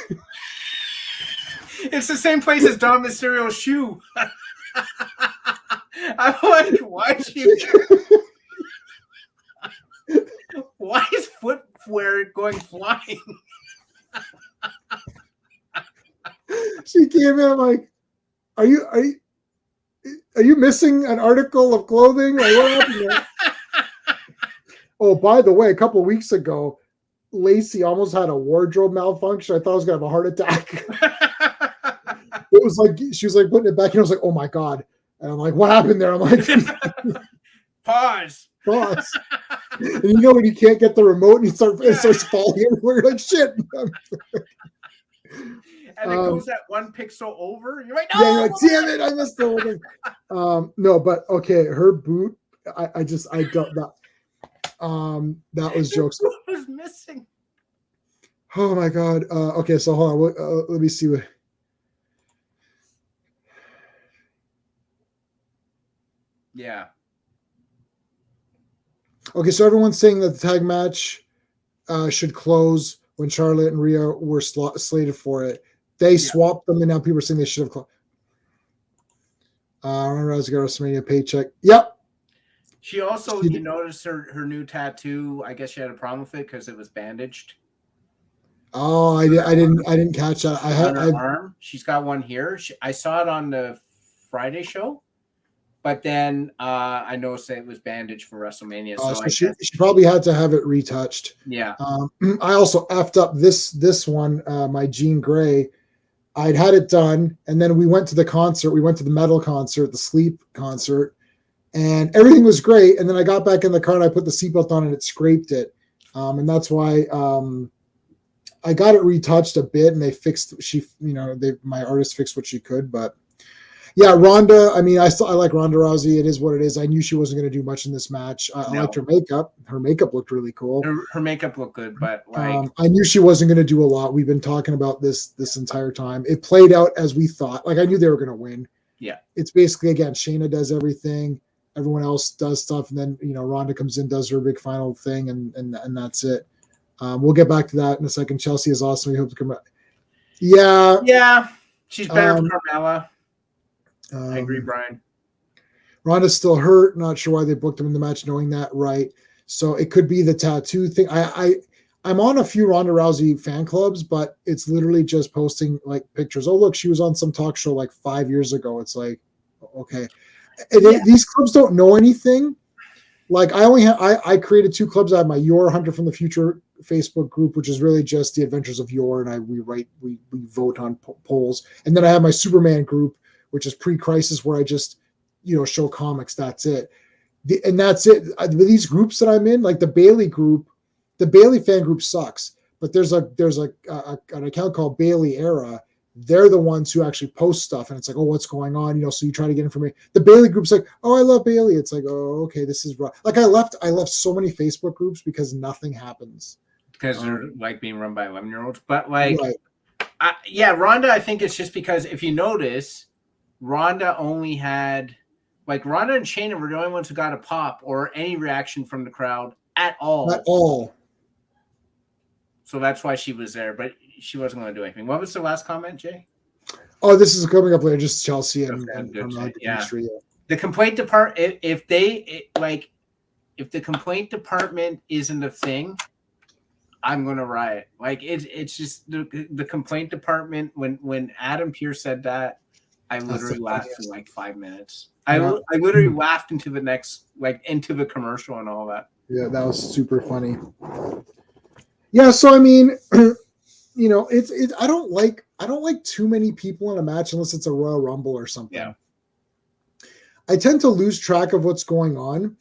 It's the same place as Dom Mysterio's shoe. I'm like, why is footwear going flying? She came in like, are you missing an article of clothing? Like, what happened there? Oh, by the way, a couple of weeks ago, Lacey almost had a wardrobe malfunction. I thought I was gonna have a heart attack. It was like she was like putting it back, and I was like, "Oh my god!" And I'm like, "What happened there?" I'm like, "Pause." And you know when you can't get the remote and it starts falling everywhere, you're like, "Shit!" And it goes that one pixel over, and you're like, "No!" Yeah, you're like, "Damn it, I missed the whole thing." No, but okay, her boot. I don't that. That was jokes. What was missing? Oh my god. Okay, so hold on. Let me see what. Yeah. Okay, so everyone's saying that the tag match should close when Charlotte and Rhea were slated for it. They swapped them, and now people are saying they should have closed. Ronda Rousey got a WrestleMania paycheck. Yep. She also, you noticed her new tattoo. I guess she had a problem with it because it was bandaged. Oh, I didn't catch that. On her arm. She's got one here. I saw it on the Friday show, but then I noticed that it was bandaged for WrestleMania. So she probably had to have it retouched. Yeah. I also effed up this one, my Jean Grey. I'd had it done, and then we went to the concert. We went to the metal concert, the Sleep concert, and everything was great. And then I got back in the car and I put the seatbelt on and it scraped it. And that's why I got it retouched a bit, and they fixed. My artist fixed what she could, but yeah, Ronda. I mean, I like Ronda Rousey. It is what it is. I knew she wasn't going to do much in this match. I liked her makeup. Her makeup looked really cool. Her makeup looked good, but like I knew she wasn't going to do a lot. We've been talking about this entire time. It played out as we thought. Like I knew they were going to win. Yeah, it's basically again Shayna does everything. Everyone else does stuff, and then Ronda comes in, does her big final thing, and that's it. We'll get back to that in a second. Chelsea is awesome. We hope to come back. Yeah, she's better than Carmella. I agree, Brian. Ronda's still hurt. Not sure why they booked him in the match, knowing that, right? So it could be the tattoo thing. I'm on a few Ronda Rousey fan clubs, but it's literally just posting like pictures. Oh, look, she was on some talk show like 5 years ago. It's like, okay. These clubs don't know anything. Like I created 2 clubs. I have my Your Hunter from the Future Facebook group, which is really just the Adventures of Yore, and we vote on polls. And then I have my Superman group, which is pre-crisis, where I just show comics. That's it. And that's it. These groups that I'm in, like the Bailey group, the Bailey fan group sucks. But there's an account called Bailey Era. They're the ones who actually post stuff, and it's like, oh, what's going on? So you try to get information. The Bailey group's like, oh, I love Bailey. It's like, oh, okay, this is rough. Like I left so many Facebook groups because nothing happens. Because they're like being run by 11-year-olds. But like, right. Rhonda, I think it's just because if you notice, Rhonda only had, like, Rhonda and Shayna were the only ones who got a pop or any reaction from the crowd at all. At all. So that's why she was there, but she wasn't going to do anything. What was the last comment, Jay? Oh, this is coming up later. Just Chelsea and yeah. The complaint department. If the complaint department isn't a thing, I'm going to riot. Like it's just the complaint department. When Adam Pearce said that, I literally laughed for like 5 minutes. I literally laughed into the commercial and all that. Yeah, that was super funny. Yeah, so I mean, it's I don't like too many people in a match unless it's a Royal Rumble or something. Yeah. I tend to lose track of what's going on,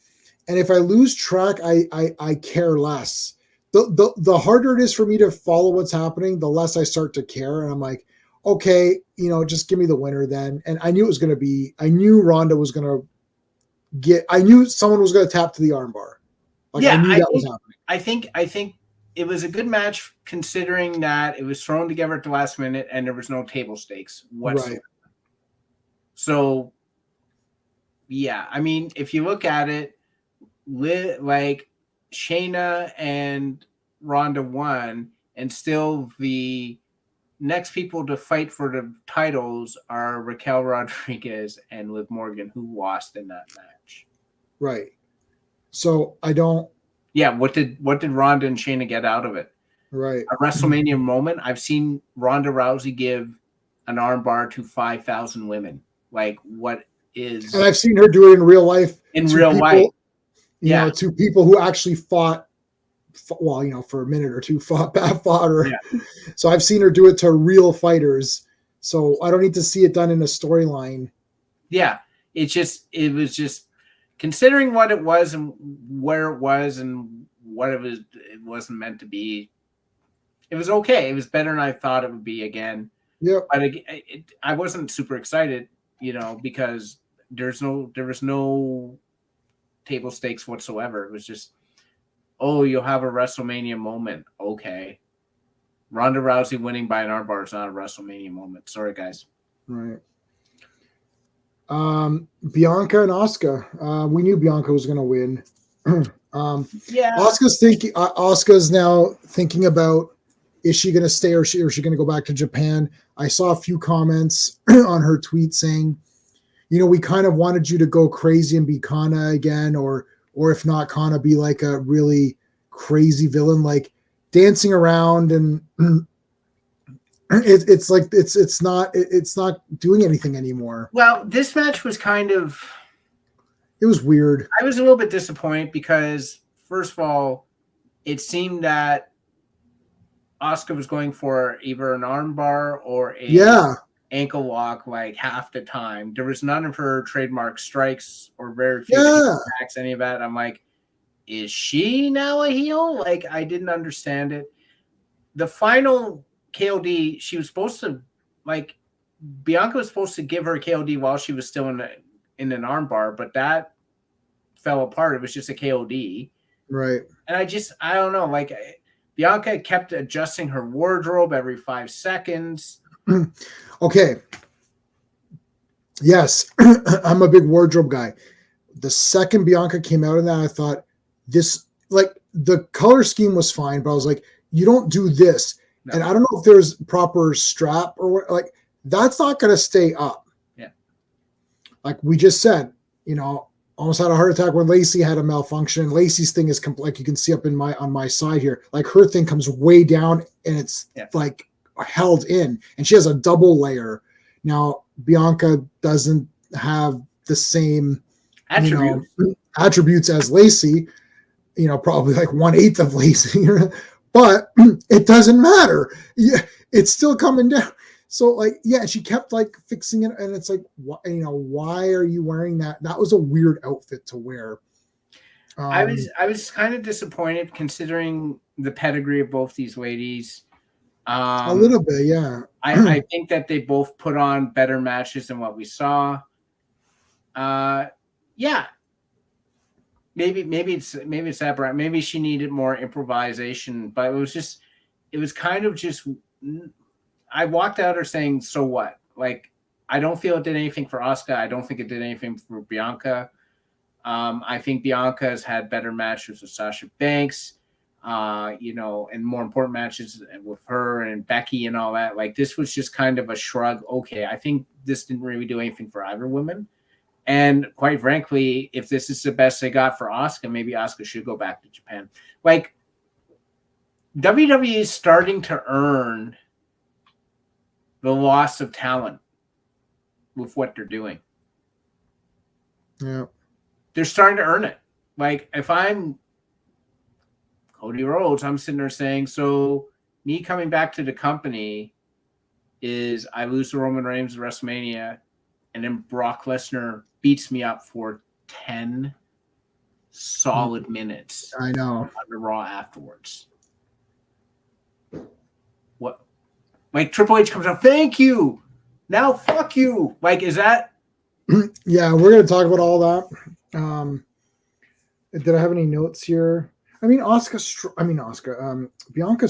and if I lose track, I care less. The harder it is for me to follow what's happening, the less I start to care, and I'm like, okay, just give me the winner then. And I knew I knew Ronda was gonna I knew someone was gonna tap to the armbar. Like I knew that was happening. I think it was a good match considering that it was thrown together at the last minute and there was no table stakes whatsoever. Right. So, yeah, I mean, if you look at it, like Shayna and Ronda won, and still the next people to fight for the titles are Raquel Rodriguez and Liv Morgan, who lost in that match. Right. So I don't. Yeah, what did Ronda and Shayna get out of it? Right. A WrestleMania moment. I've seen Ronda Rousey give an armbar to 5,000 women. Like, what is? And I've seen her do it in real life. Yeah, to people who actually fought. Well, for a minute or two, fought her. Yeah. So I've seen her do it to real fighters. So I don't need to see it done in a storyline. Yeah, it was just. Considering what it was and where it was and what it wasn't meant to be. It was okay. It was better than I thought it would be again. Yeah. But I wasn't super excited, because there was no table stakes whatsoever. It was just, oh, you'll have a WrestleMania moment. Okay. Ronda Rousey winning by an armbar is not a WrestleMania moment. Sorry, guys. Right. Bianca and Asuka. We knew Bianca was going to win. Yeah. Asuka's now thinking about, is she going to stay or is she going to go back to Japan? I saw a few comments on her tweet saying, we kind of wanted you to go crazy and be Kana again, or if not Kana, be like a really crazy villain, like dancing around and it's like it's not doing anything anymore. Well, this match was it was weird. I was a little bit disappointed because, first of all, it seemed that Asuka was going for either an armbar or a ankle lock like half the time. There was none of her trademark strikes or very few attacks, any of that. I'm like, is she now a heel? Like, I didn't understand it. The final KOD, she was supposed to, like, Bianca was supposed to give her KOD while she was still in an armbar, but that fell apart. It was just a KOD. Right. And I don't know, like, Bianca kept adjusting her wardrobe every 5 seconds. Okay. Yes, I'm a big wardrobe guy. The second Bianca came out in that, I thought this, like, the color scheme was fine, but I was like, you don't do this. No. And I don't know if there's proper strap or what, like, that's not going to stay up. Yeah. Like we just said, almost had a heart attack when Lacey had a malfunction. Lacey's thing is like you can see up on my side here, like her thing comes way down and it's like held in, and she has a double layer. Now Bianca doesn't have the same attributes as Lacey, probably like 1/8 of Lacey, but it doesn't matter. Yeah, it's still coming down. So like, yeah, she kept like fixing it, and it's like, why are you wearing that? That was a weird outfit to wear. I was kind of disappointed considering the pedigree of both these ladies. A little bit, yeah. I think that they both put on better matches than what we saw. Yeah, maybe it's that Brand. Maybe she needed more improvisation, but it was kind of just. I walked out her saying, "So what?" Like, I don't feel it did anything for Asuka. I don't think it did anything for Bianca. I think Bianca has had better matches with Sasha Banks, and more important matches with her and Becky and all that. Like, this was just kind of a shrug. Okay, I think this didn't really do anything for either woman. And quite frankly, if this is the best they got for Asuka, maybe Asuka should go back to Japan. Like, WWE is starting to earn the loss of talent with what they're doing. Yeah. They're starting to earn it. Like, if I'm Cody Rhodes, I'm sitting there saying, so me coming back to the company is I lose to Roman Reigns at WrestleMania, and then Brock Lesnar beats me up for 10 solid minutes. I know. On the Raw afterwards. What? Like, Triple H comes out, thank you. Now, fuck you. Like, is that? Yeah, we're going to talk about all that. Did I have any notes here? I mean, Bianca's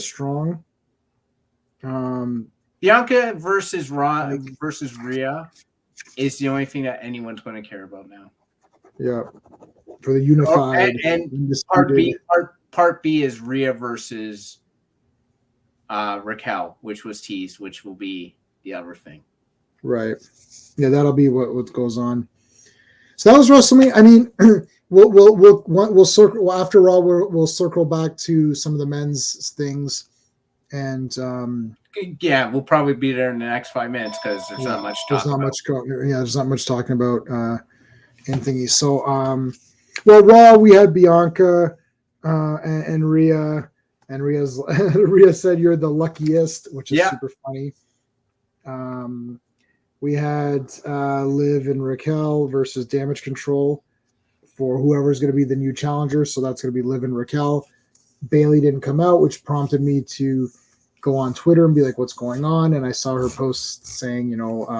strong. Bianca versus Rhea is the only thing that anyone's going to care about now. Yeah, for the unified and part B is Rhea versus Raquel, which was teased, which will be the other thing. Right. Yeah, that'll be what goes on. So that was WrestleMania. I mean, we'll circle after Raw. We'll circle back to some of the men's things, and yeah, we'll probably be there in the next 5 minutes because there's not much. There's not much talking about in thingy. So, well, Raw we had Bianca and Rhea, and Rhea said you're the luckiest, which is super funny. We had Liv and Raquel versus Damage Control for whoever's going to be the new challenger. So that's going to be Liv and Raquel. Bailey didn't come out, which prompted me to go on Twitter and be like, "What's going on?" And I saw her post saying, all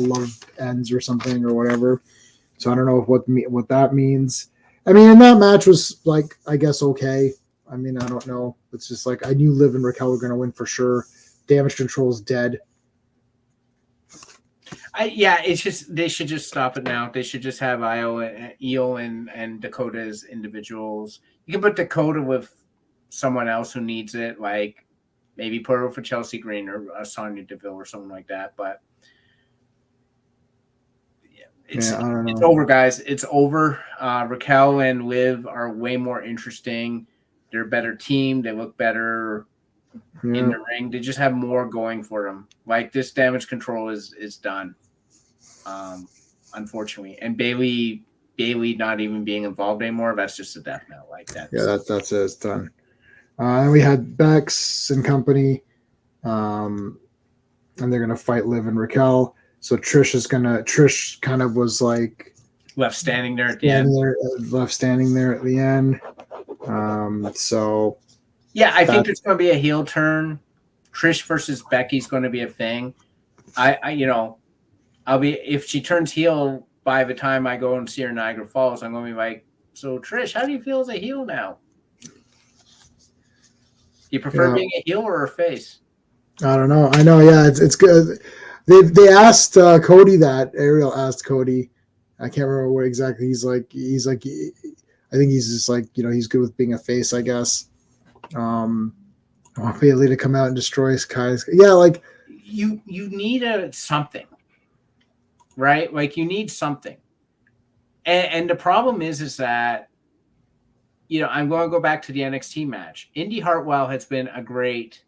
love ends or something or whatever. So I don't know what that means. I mean, and that match was like, I guess okay. I mean, I don't know. It's just like I knew Liv and Raquel were going to win for sure. Damage Control is dead. It's just they should just stop it now. They should just have Io and Dakota as individuals. You can put Dakota with someone else who needs it, like maybe put her for Chelsea Green or Sonya Deville or something like that. But it's over, guys. It's over. Raquel and Liv are way more interesting. They're a better team. They look better in the ring. They just have more going for them. Like, this Damage Control is done. Unfortunately, and Bailey not even being involved anymore. That's just a death knell. Like that. Yeah, that's it. It's done. And we had Bex and company, and they're gonna fight Liv and Raquel. So Trish kind of was like left standing there at the end. Left standing there at the end. So yeah, I think there's going to be a heel turn. Trish versus Becky's going to be a thing. I'll be, if she turns heel by the time I go and see her in Niagara Falls, I'm going to be like, so Trish, how do you feel as a heel now? Do you prefer being a heel or a face? I don't know. I know. Yeah, it's good. They asked Cody that. Ariel asked Cody. I can't remember what exactly he's like. I think he's just like, he's good with being a face, I guess. I want Bailey to come out and destroy Kai's. Yeah, like you need something. Right? Like, you need something. And the problem is that, I'm going to go back to the NXT match. Indy Hartwell has been a great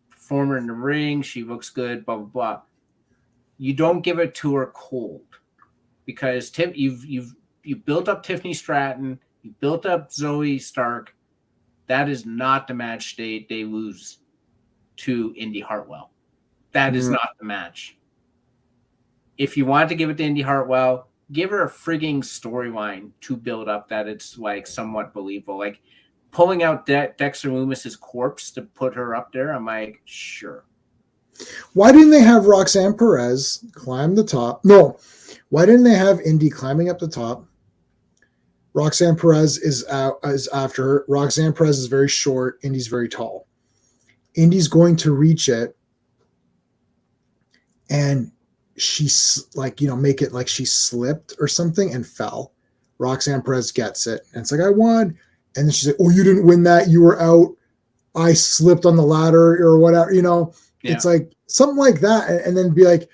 performer in the ring. She looks good, blah, blah, blah. You don't give it to her cold because you've built up Tiffany Stratton. You built up Zoe Stark. that is not the match they lose to Indy Hartwell. That is not the match. If you want to give it to Indy Hartwell, give her a frigging storyline to build up that it's like somewhat believable. Like pulling out Dexter Loomis's corpse to put her up there, I'm like, sure. Why didn't they have Roxanne Perez climb the top? No. Why didn't they have Indy climbing up the top? Roxanne Perez is after her. Roxanne Perez is very short. Indy's very tall. Indy's going to reach it, and she's like, make it like she slipped or something and fell. Roxanne Perez gets it, and it's like, I won. And then she's like, oh, you didn't win that. You were out. I slipped on the ladder or whatever. Yeah. It's like something like that, and then be like,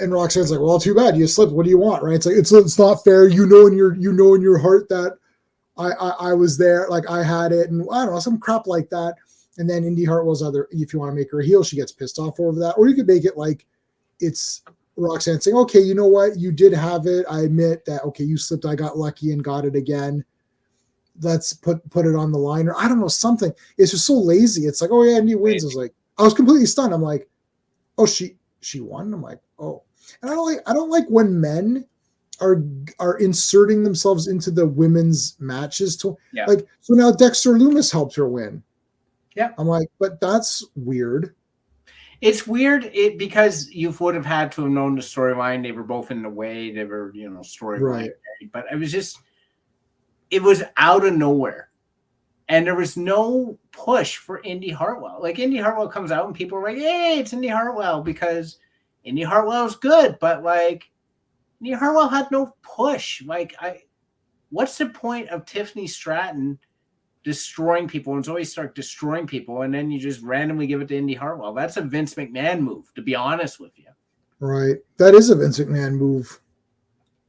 and Roxanne's like, well, too bad you slipped. What do you want, right? It's like it's not fair. In your heart that I was there, like I had it, and I don't know, some crap like that. And then Indy Hartwell's other, if you want to make her a heel, she gets pissed off over that, or you could make it like it's Roxanne saying, okay, you know what, you did have it. I admit that. Okay, you slipped. I got lucky and got it again. Let's put it on the line, or I don't know, something. It's just so lazy. It's like, oh yeah, Indy wins. I was completely stunned. I'm like, oh, she won. I'm like, oh, and I don't like when men are inserting themselves into the women's matches like, so now Dexter Loomis helped her win. Yeah. I'm like, but that's weird. It's weird because you would have had to have known the storyline. They were both in the way. They were, storyline. Right. But it was out of nowhere. And there was no push for Indy Hartwell. Like, Indy Hartwell comes out and people are like, hey, it's Indy Hartwell, because Indy Hartwell is good. But, like, Indy Hartwell had no push. Like, what's the point of Tiffany Stratton destroying people and Zoe Stark destroying people, and then you just randomly give it to Indy Hartwell? That's a Vince McMahon move, to be honest with you. Right. That is a Vince McMahon move.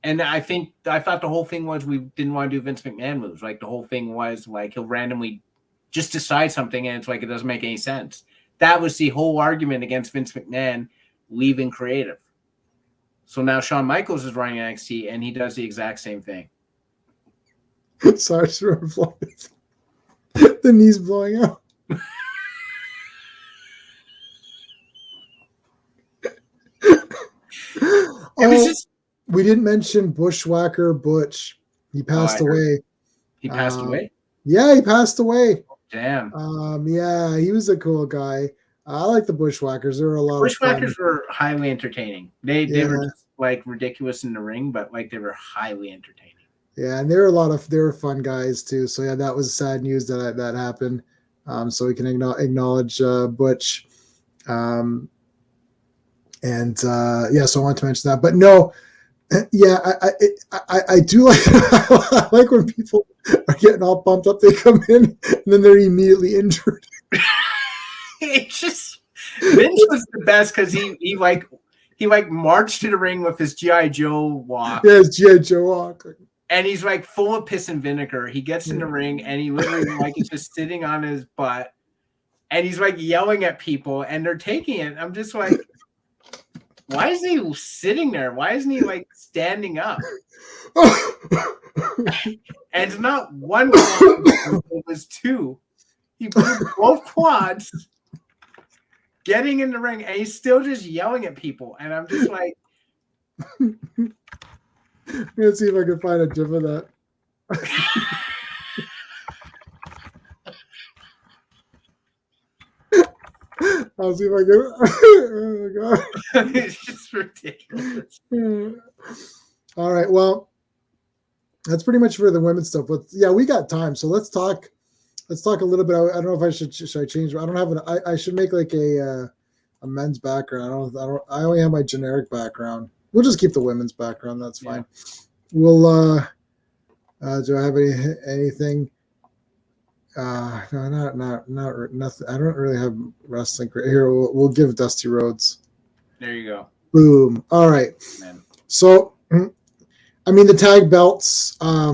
And I thought the whole thing was we didn't want to do Vince McMahon moves. Like, the whole thing was like he'll randomly just decide something and it's like it doesn't make any sense. That was the whole argument against Vince McMahon leaving creative. So now Shawn Michaels is running NXT and he does the exact same thing. Sorry, the knee's blowing out. We didn't mention Bushwhacker Butch. He passed away. He passed away? Yeah, he passed away. Oh, damn. Yeah, he was a cool guy. I like the Bushwhackers. There were a lot of fun. Bushwhackers were highly entertaining. They were just, like, ridiculous in the ring, but like they were highly entertaining. Yeah, and they were fun guys too. So yeah, that was sad news that happened. So we can acknowledge Butch. So I want to mention that. But no, yeah, I do like I like when people are getting all pumped up. They come in and then they're immediately injured. It's just Vince was the best because he marched to the ring with his G.I. Joe walk. Yeah, his G.I. Joe walk. And he's like full of piss and vinegar. He gets in the ring and he literally like is just sitting on his butt and he's like yelling at people and they're taking it. I'm just like, why is he sitting there? Why isn't he like standing up? And it's not one quad, it was two. He put both quads getting in the ring and he's still just yelling at people. And I'm just like, let's see if I can find a gif of that. I'll see if I can. Oh my god, it's just ridiculous. All right, well, that's pretty much for the women's stuff. But yeah, we got time, so let's talk a little bit. I don't know if I should I change. I don't have I should make like a men's background. I only have my generic background. We'll just keep the women's background. That's fine. Yeah. We'll do I have anything? No, not nothing. I don't really have wrestling. Here, we'll give Dusty Rhodes. There you go. Boom. All right. Man. So, I mean, the tag belts. I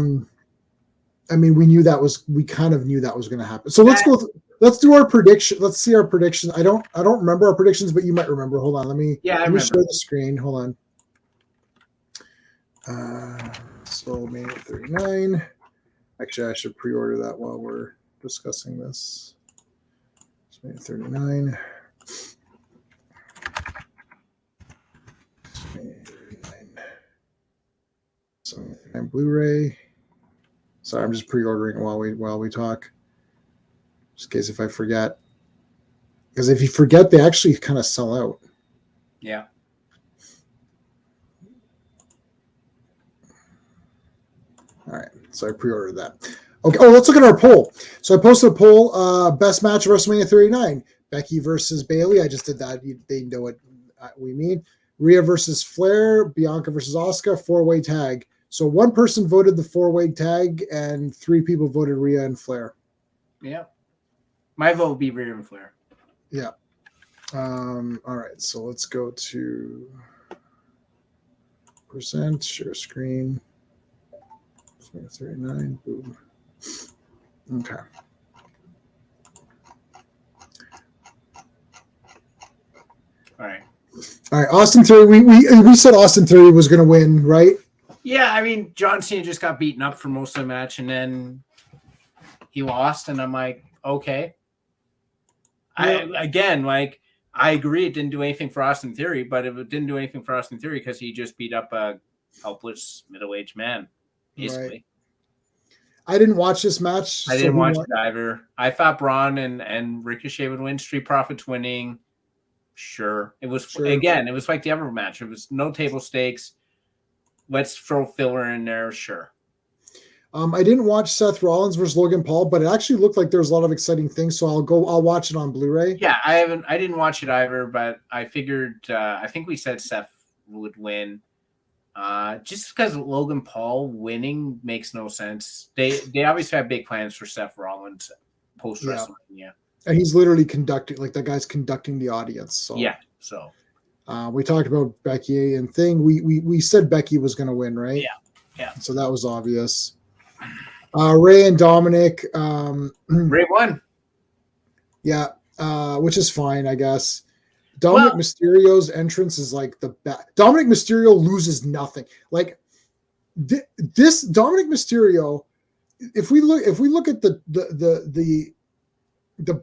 mean, we kind of knew that was going to happen. So let's do our prediction. Let's see our predictions. I don't remember our predictions, but you might remember. Hold on. Let me share the screen. Hold on. So Mania 39. Actually, I should pre-order that while we're discussing this. WrestleMania 39. So, and Blu-ray. Sorry, I'm just pre-ordering while we talk, just in case if I forget. Because if you forget, they actually kind of sell out. Yeah. All right, so I pre-ordered that. Okay. Oh, let's look at our poll. So I posted a poll: best match of WrestleMania 39, Becky versus Bayley. I just did that. They know what we mean. Rhea versus Flair, Bianca versus Asuka, 4-way tag. So one person voted the 4-way tag, and 3 people voted Rhea and Flair. Yeah. My vote would be Rhea and Flair. Yeah. All right. So let's go to percent, share screen. 39. Boom. Okay. All right. All right. Austin Theory. We said Austin Theory was going to win, right? Yeah, I mean, John Cena just got beaten up for most of the match, and then he lost, and I'm like, okay. Yeah. I agree it didn't do anything for Austin Theory, but it didn't do anything for Austin Theory because he just beat up a helpless middle-aged man, basically. Right. I didn't watch this match. I didn't watch it either. I thought Braun and Ricochet would win. Street Profits winning. Sure. It was, again, it was like the other match. It was no table stakes. Let's throw filler in there. Sure. I didn't watch Seth Rollins versus Logan Paul, but it actually looked like there's a lot of exciting things. So I'll watch it on Blu-ray. Yeah, I didn't watch it either, but I figured, I think we said Seth would win. Just because Logan Paul winning makes no sense. They obviously have big plans for Seth Rollins post WrestleMania. Yeah. And he's literally conducting, like that guy's conducting the audience. So yeah. So we talked about Becky and thing. We said Becky was going to win, right? Yeah. Yeah. So that was obvious. Ray and Dominic. Ray won. Yeah, which is fine, I guess. Dominic Mysterio's entrance is like the best. Dominic Mysterio loses nothing. Like this Dominic Mysterio, if we look at the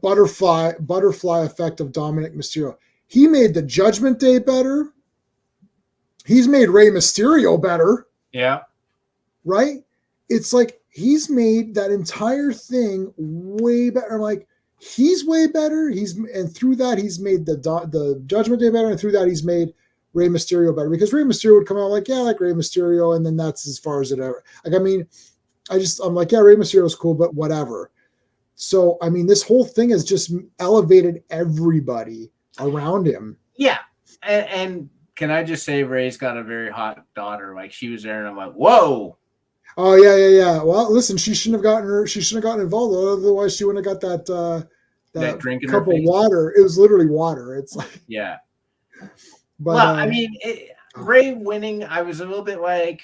butterfly effect of Dominic Mysterio, he made the Judgment Day better. He's made Rey Mysterio better. Yeah. Right? It's like he's made that entire thing way better. I'm like, he's way better. And through that, he's made the Judgment Day better. And through that, he's made Rey Mysterio better. Because Rey Mysterio would come out like, yeah, I like Rey Mysterio. And then that's as far as it ever. Like, I mean, I'm like, yeah, Rey Mysterio is cool, but whatever. So, I mean, this whole thing has just elevated everybody around him. Yeah. And can I just say Ray's got a very hot daughter. Like, she was there and I'm like, whoa. Oh yeah. Well, listen, she shouldn't have gotten involved. Otherwise, she wouldn't have got that drink in cup her of face. water. It was literally water. It's like, yeah. But, I mean, Ray winning, I was a little bit like,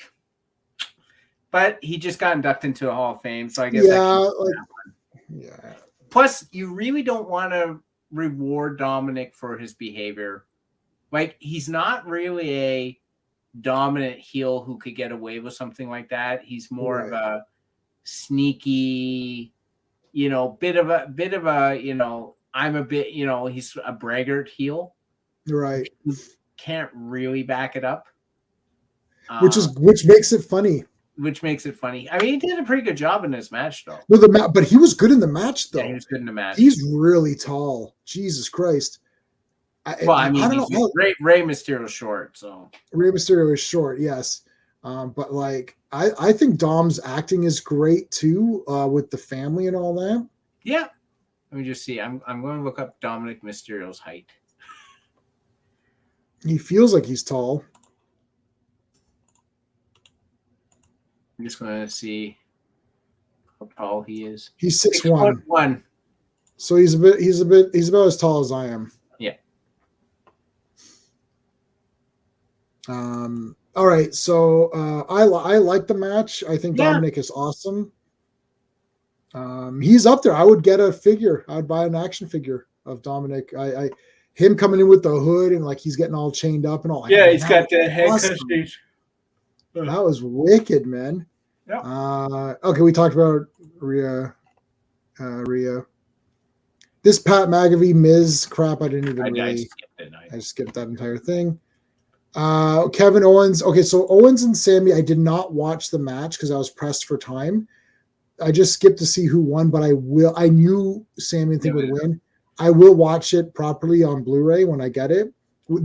but he just got inducted into the Hall of Fame, so I guess. Yeah. Plus, you really don't want to reward Dominic for his behavior. Like, he's not really a dominant heel who could get away with something like that. He's more of a sneaky, bit of a, I'm a bit, he's a braggart heel. Right. Who can't really back it up. Which makes it funny. I mean, he did a pretty good job in this match, though. No, but he was good in the match, though. Yeah, he was good in the match. He's really tall. Jesus Christ. I don't know. Rey Mysterio's short, so Rey Mysterio is short, yes. But like, I think Dom's acting is great too, with the family and all that. Yeah. Let me just see. I'm going to look up Dominic Mysterio's height. He feels like he's tall. I'm just going to see how tall he is. He's 6'1". So he's about as tall as I am. Yeah. All right. So I like the match. I think Dominic is awesome. He's up there. I would get a figure. I would buy an action figure of Dominic. Him coming in with the hood and like he's getting all chained up and all. Yeah, he's got the handcuffs. That was wicked, man. Yep. Okay, we talked about Rhea Rhea. This Pat McAfee Miz crap, I didn't even I really. skipped it. I skipped that entire thing. Kevin Owens. Okay, so Owens and Sammy, I did not watch the match because I was pressed for time. I just skipped to see who won, but I will. I knew Sammy and Thing would win. I will watch it properly on Blu-ray when I get it.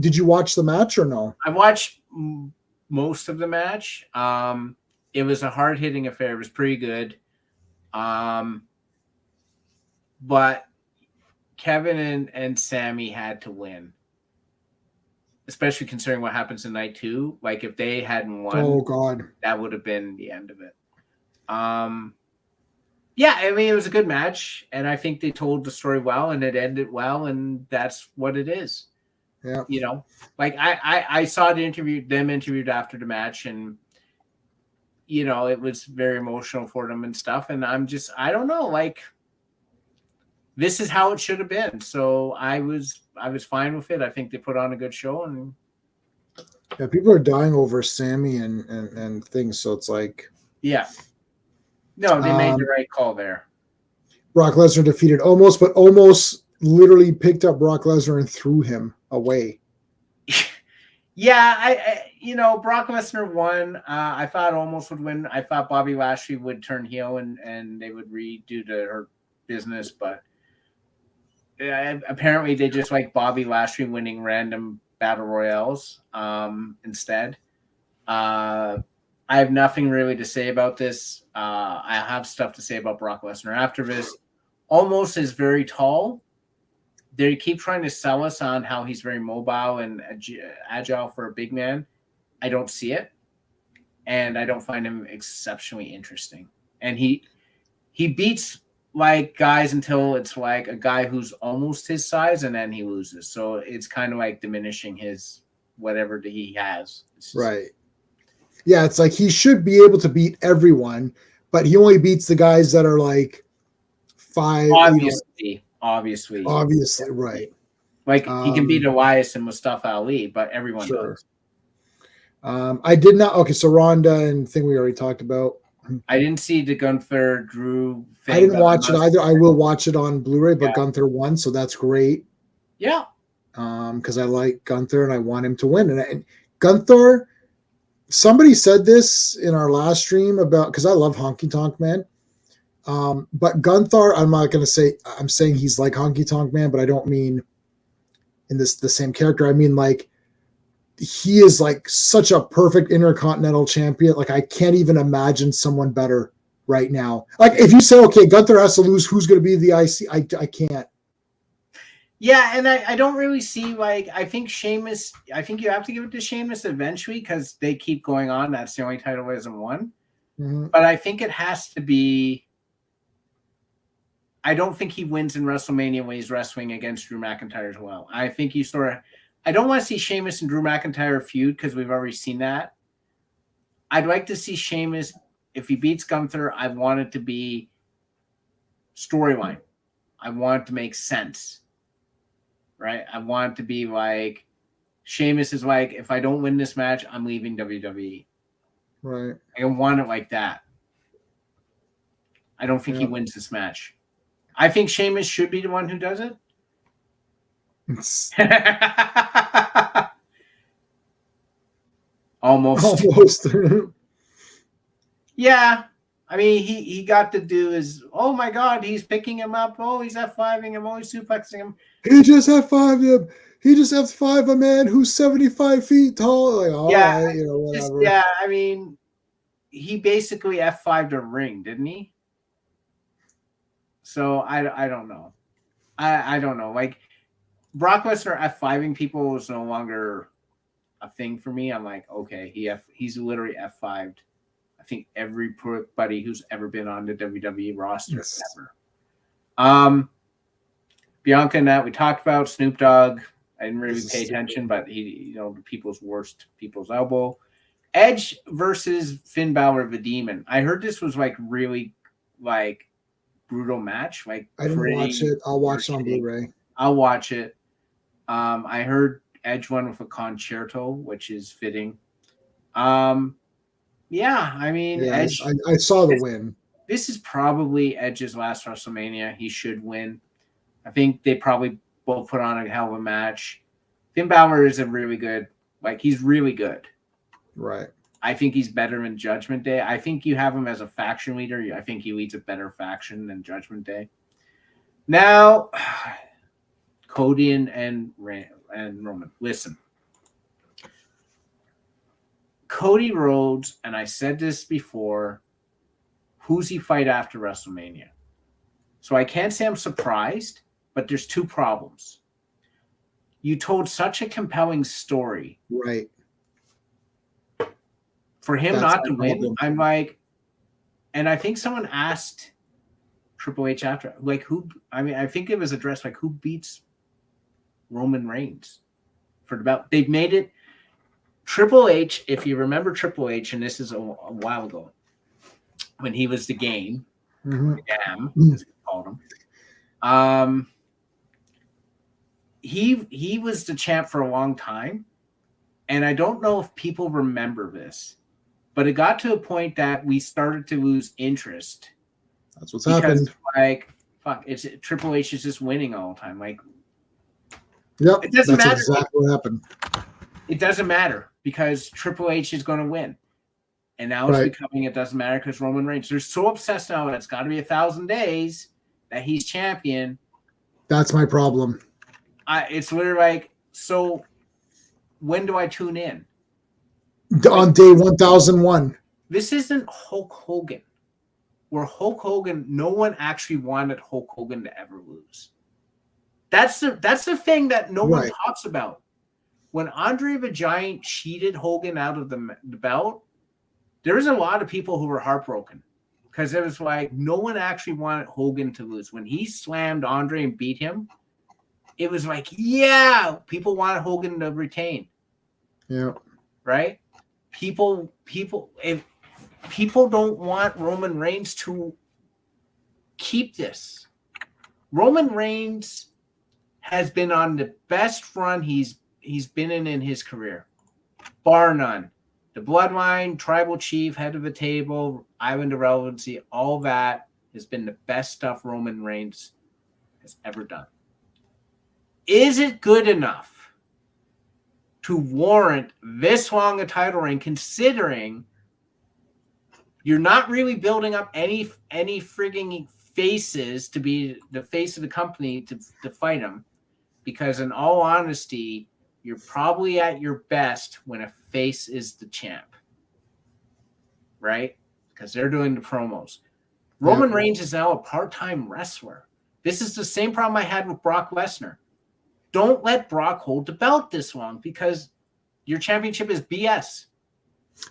Did you watch the match or no? I watched most of the match. It was a hard-hitting affair. It was pretty good. But Kevin and Sammy had to win, especially considering what happens in night 2. Like if they hadn't won, oh god, that would have been the end of it. Yeah, I mean it was a good match, and I think they told the story well, and it ended well, and that's what it is. Yeah, you know, like I saw them interviewed after the match, and it was very emotional for them and stuff. And I don't know, like this is how it should have been. So I was fine with it. I think they put on a good show, and yeah, people are dying over Sammy and things. So it's like, yeah, no, they made the right call there. Brock Lesnar defeated Omos, but Omos literally picked up Brock Lesnar and threw him away. Yeah, Brock Lesnar won. I thought Omos would win. I thought Bobby Lashley would turn heel and they would redo her business, but apparently they just like Bobby Lashley winning random battle royales instead. I have nothing really to say about this. I have stuff to say about Brock Lesnar after this. Omos is very tall. They keep trying to sell us on how he's very mobile and agile for a big man. I don't see it, and I don't find him exceptionally interesting. And he beats like guys until it's like a guy who's almost his size, and then he loses. So it's kind of like diminishing his whatever that he has. Right. Yeah, it's like he should be able to beat everyone, but he only beats the guys that are like 5. Obviously, right. Like he can beat Elias and Mustafa Ali, but everyone does. I did not. Okay, so Ronda and thing we already talked about. I didn't see the Gunther Drew thing. I didn't watch it either. I will watch it on Blu-ray, but Gunther won, so that's great. Yeah. Because I like Gunther and I want him to win. And Gunther, somebody said this in our last stream about, because I love Honky Tonk Man. But Gunther, I'm not going to say, I'm saying he's like Honky Tonk Man, but I don't mean in the same character. I mean, like, he is like such a perfect intercontinental champion. Like, I can't even imagine someone better right now. Like, if you say, okay, Gunther has to lose, who's going to be the IC? I can't. Yeah, and I don't really see, like, I think Sheamus, I think you have to give it to Sheamus eventually because they keep going on. That's the only title he hasn't won. Mm-hmm. But I think it has to be, I don't think he wins in WrestleMania when he's wrestling against Drew McIntyre as well. I think you sort of, I don't want to see Sheamus and Drew McIntyre feud because we've already seen that. I'd like to see Sheamus, if he beats Gunther, I want it to be storyline. I want it to make sense. Right? I want it to be like, Sheamus is like, if I don't win this match, I'm leaving WWE. Right. I want it like that. I don't think he wins this match. I think Sheamus should be the one who does it. Almost. Yeah. I mean, he got to do his, oh my God, he's picking him up. Oh, he's F5ing him. Oh, he's suplexing him. He just F5'd him. He just F5 a man who's 75 feet tall. Like, all right, whatever. Yeah, I mean, he basically F5'd a ring, didn't he? So I don't know. I don't know. Like, Brock Lesnar F5ing people is no longer a thing for me. I'm like, okay, he's literally F5'd. I think everybody who's ever been on the WWE roster ever. Bianca and that we talked about. Snoop Dogg, I didn't really pay attention, but he, people's elbow. Edge versus Finn Balor the Demon. I heard this was like really like brutal match. Like, I didn't watch it. I'll watch it on Blu-ray. I'll watch it. I heard Edge won with a concerto, which is fitting. Yeah, I mean, Edge. I saw the win. this is probably Edge's last WrestleMania. He should win. I think they probably both put on a hell of a match. Finn Balor is a really good, like he's really good. Right. I think he's better in Judgment Day. I think you have him as a faction leader. I think he leads a better faction than Judgment Day. Now, Cody and Roman. Listen. Cody Rhodes, and I said this before, who's he fight after WrestleMania? So I can't say I'm surprised, but there's two problems. You told such a compelling story. Right. For him not to win, I'm like, and I think someone asked Triple H after, like, who, I mean, I think it was addressed, like, who beats Roman Reigns for the belt? They've made it Triple H, if you remember Triple H, and this is a while ago, when he was the Game, the Dam, as we called him, he was the champ for a long time, and I don't know if people remember this, but it got to a point that we started to lose interest. That's what's happened. Like, fuck, Triple H is just winning all the time. Like, yep, it doesn't matter. That's exactly what happened. It doesn't matter because Triple H is going to win. And now it's becoming it doesn't matter because Roman Reigns. They're so obsessed now that it's got to be 1,000 days that he's champion. That's my problem. It's literally like, so when do I tune in? On day 1001. This isn't Hulk Hogan. Where Hulk Hogan, no one actually wanted Hulk Hogan to ever lose. That's the thing that no one talks about. When Andre the Giant cheated Hogan out of the belt, there was a lot of people who were heartbroken because it was like no one actually wanted Hogan to lose. When he slammed Andre and beat him, it was like, yeah, people wanted Hogan to retain. Yeah. Right? People don't want Roman Reigns to keep this. Roman Reigns has been on the best run he's been in his career, bar none. The Bloodline, Tribal Chief, Head of the Table, Island of Relevancy, all that has been the best stuff Roman Reigns has ever done. Is it good enough to warrant this long a title reign, considering you're not really building up any frigging faces to be the face of the company to fight him? Because in all honesty, you're probably at your best when a face is the champ, right? Because they're doing the promos. Roman Reigns is now a part-time wrestler. This is the same problem I had with Brock Lesnar. Don't let Brock hold the belt this long because your championship is BS.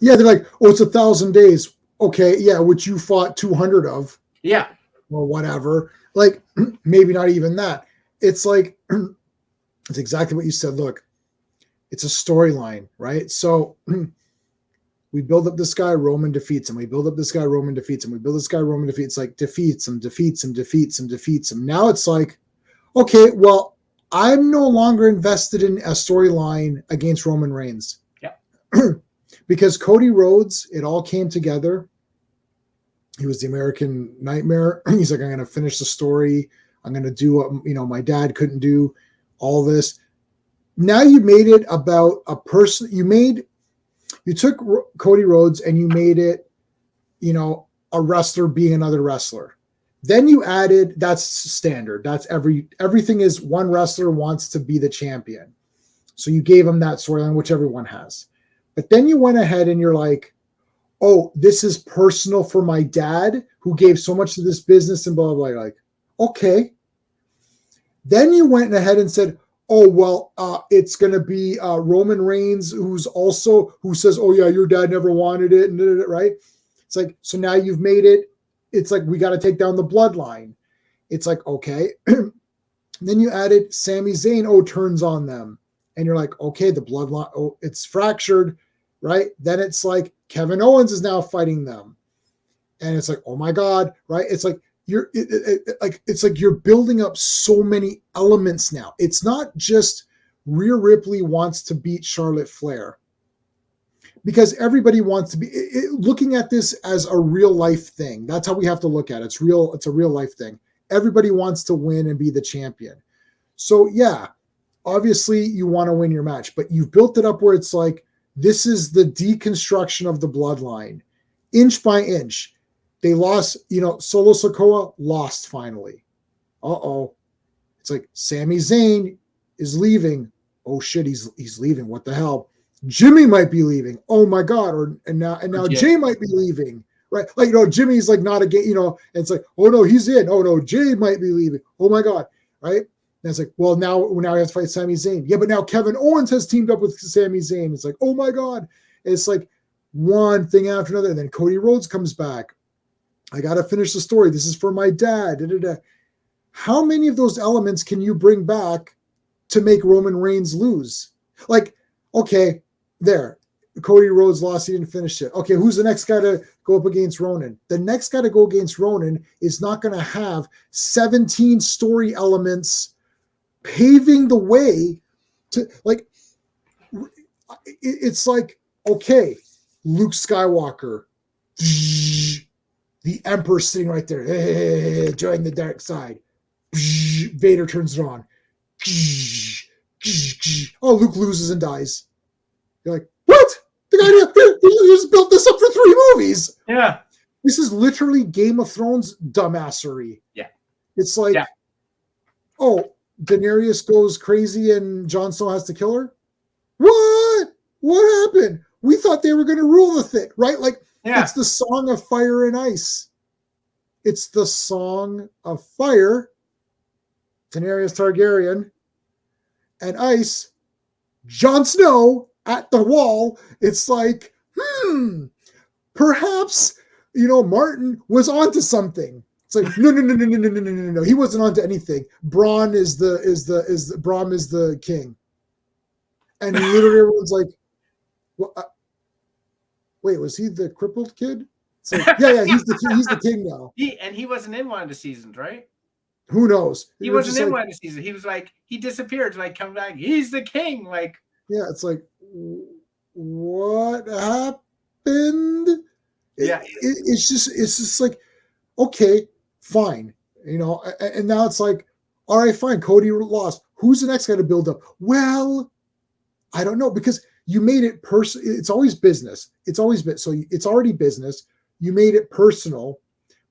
Yeah, they're like, oh, it's 1,000 days. Okay, yeah, which you fought 200 of. Yeah. Or whatever. Like, maybe not even that. It's like, it's exactly what you said. Look, it's a storyline, right? So we build up this guy, Roman defeats him. We build up this guy, Roman defeats him. We build this guy, Roman defeats, like defeats him. Now it's like, okay, well, I'm no longer invested in a storyline against Roman Reigns. Yeah. Because Cody Rhodes, it all came together. He was the American Nightmare. He's like, I'm going to finish the story. I'm going to do what, my dad couldn't do, all this. Now you made it about a person. You took Cody Rhodes and you made it, a wrestler being another wrestler. Then you added, that's standard. That's everything is one wrestler wants to be the champion. So you gave him that storyline, which everyone has. But then you went ahead and you're like, oh, this is personal for my dad who gave so much to this business and blah, blah, blah. Like, okay. Then you went ahead and said, oh, well, it's going to be Roman Reigns who says, oh, yeah, your dad never wanted it. And right. It's like, so now you've made it. It's like, we got to take down the bloodline. It's like, okay. Then you added Sami Zayn, turns on them. And you're like, okay, the bloodline, it's fractured, right? Then it's like Kevin Owens is now fighting them. And it's like, oh my God, right? It's like, it's like you're building up so many elements now. It's not just Rhea Ripley wants to beat Charlotte Flair. because everybody wants to be looking at this as a real life thing. That's how we have to look at it. It's real. It's a real life thing. Everybody wants to win and be the champion. So yeah, obviously you want to win your match, but you've built it up where it's like, this is the deconstruction of the bloodline, inch by inch. They lost, Solo Sikoa lost finally. Uh-oh. It's like Sami Zayn is leaving. Oh shit, he's leaving. What the hell? Jimmy might be leaving. Oh my God. And now Jay might be leaving. Right? Like, Jimmy's like not a game, and it's like, oh no, he's in. Oh no, Jay might be leaving. Oh my God. Right? And it's like, well, now we have to fight Sami Zayn. Yeah, but now Kevin Owens has teamed up with Sami Zayn. It's like, oh my God. It's like one thing after another. And then Cody Rhodes comes back. I got to finish the story. This is for my dad. Da, da, da. How many of those elements can you bring back to make Roman Reigns lose? Like, okay, there. Cody Rhodes lost. He didn't finish it. Okay, who's the next guy to go up against Ronan? The next guy to go against Ronan is not going to have 17 story elements paving the way to, like, it's like, okay, Luke Skywalker, the Emperor sitting right there, hey, join the dark side. Vader turns it on. Oh, Luke loses and dies. You're like, what? The guy who just built this up for 3 movies. Yeah. This is literally Game of Thrones dumbassery. Yeah. It's like, oh, Daenerys goes crazy and Jon Snow has to kill her? What? What happened? We thought they were going to rule the thing, right? Like, It's the Song of Fire and Ice. It's the Song of Fire, Daenerys Targaryen, and Ice, Jon Snow at the wall. It's like, perhaps, Martin was onto something. It's like, no. He wasn't onto anything. Braun is the king. And literally everyone's like, well, wait, was he the crippled kid? It's like, yeah, he's the king now. He wasn't in one of the seasons, right? Who knows? He wasn't in one of the seasons. He was like, he disappeared, like come back. He's the king. Like, yeah, it's like, what happened? Yeah, it's just like, okay, fine, and now it's like, all right, fine, Cody lost. Who's the next guy to build up? Well, I don't know, because you made it personal. It's always business. It's already business. You made it personal,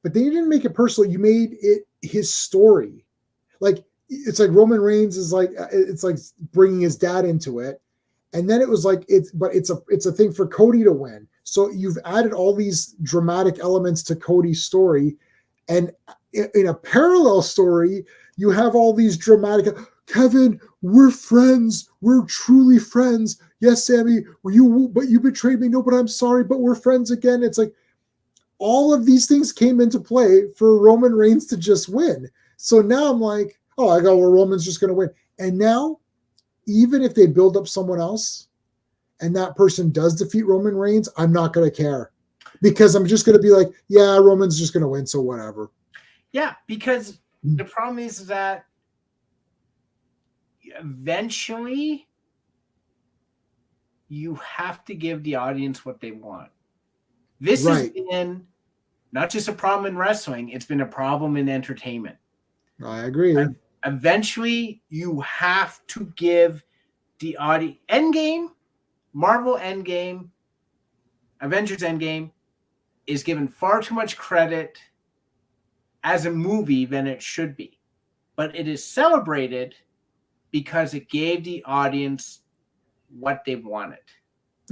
but then you didn't make it personal. You made it his story. Like, it's like Roman Reigns is like, it's like bringing his dad into it. And then it was like, it's a thing for Cody to win. So you've added all these dramatic elements to Cody's story. And in a parallel story, you have all these dramatic, Kevin, we're friends. We're truly friends. Yes, Sammy, but you betrayed me. No, but I'm sorry, but we're friends again. It's like all of these things came into play for Roman Reigns to just win. So now I'm like, well, Roman's just going to win. And now, even if they build up someone else and that person does defeat Roman Reigns, I'm not going to care, because I'm just going to be like, yeah, Roman's just going to win, so whatever. Yeah, because the problem is that eventually you have to give the audience what they want. This has been not just a problem in wrestling, it's been a problem in entertainment. I agree. Eventually, you have to give the audience Endgame, Marvel Endgame, Avengers Endgame is given far too much credit as a movie than it should be. But it is celebrated because it gave the audience what they wanted.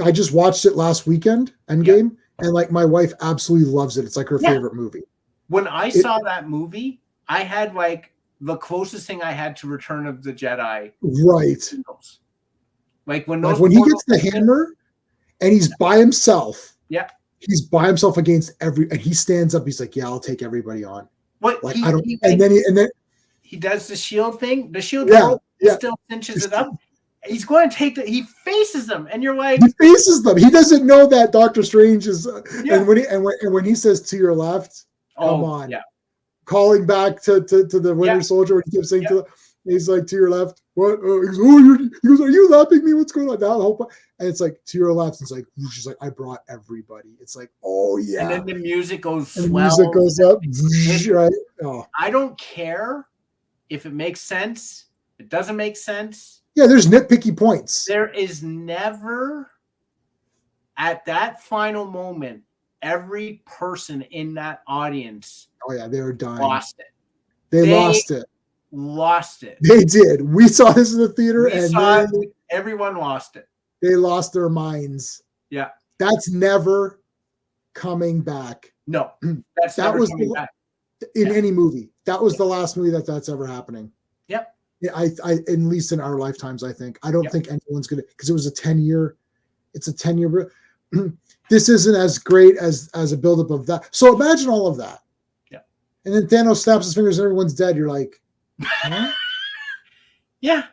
I just watched it last weekend, Endgame, and like my wife absolutely loves it. It's like her favorite movie. When I saw that movie, I had like the closest thing I had to Return of the Jedi. Right. Like when he gets the hammer and he's by himself. Yeah. He's by himself against and he stands up. He's like, yeah, I'll take everybody on. What? Like, and then he does the shield thing. The shield still cinches it up. He's going to take he faces them, and you're like, he faces them. He doesn't know that Doctor Strange is, and when he says to your left, come on, calling back to the Winter Soldier, when he keeps saying he's like, to your left, What? He goes, oh, he goes, are you laughing at me? What's going on? That whole, and it's like to your left. It's like she's like, I brought everybody. It's like, oh yeah. And then the music goes and the music goes up, right? Oh. I don't care if it makes sense. It doesn't make sense. Yeah, there's nitpicky points. There is never, at that final moment, every person in that audience. Oh yeah, they were dying. Lost it. They lost it. Lost it. They did. We saw this in the theater, and everyone lost it. They lost their minds. Yeah, that's never coming back. No, that was coming back. In any movie. That was the last movie that's ever happening. Yep. Yeah, I at least in our lifetimes, I think. I don't think anyone's gonna, because it was a 10-year. It's a 10-year. This isn't as great as a buildup of that. So imagine all of that. Yeah. And then Thanos snaps his fingers and everyone's dead. You're like, huh? Yeah.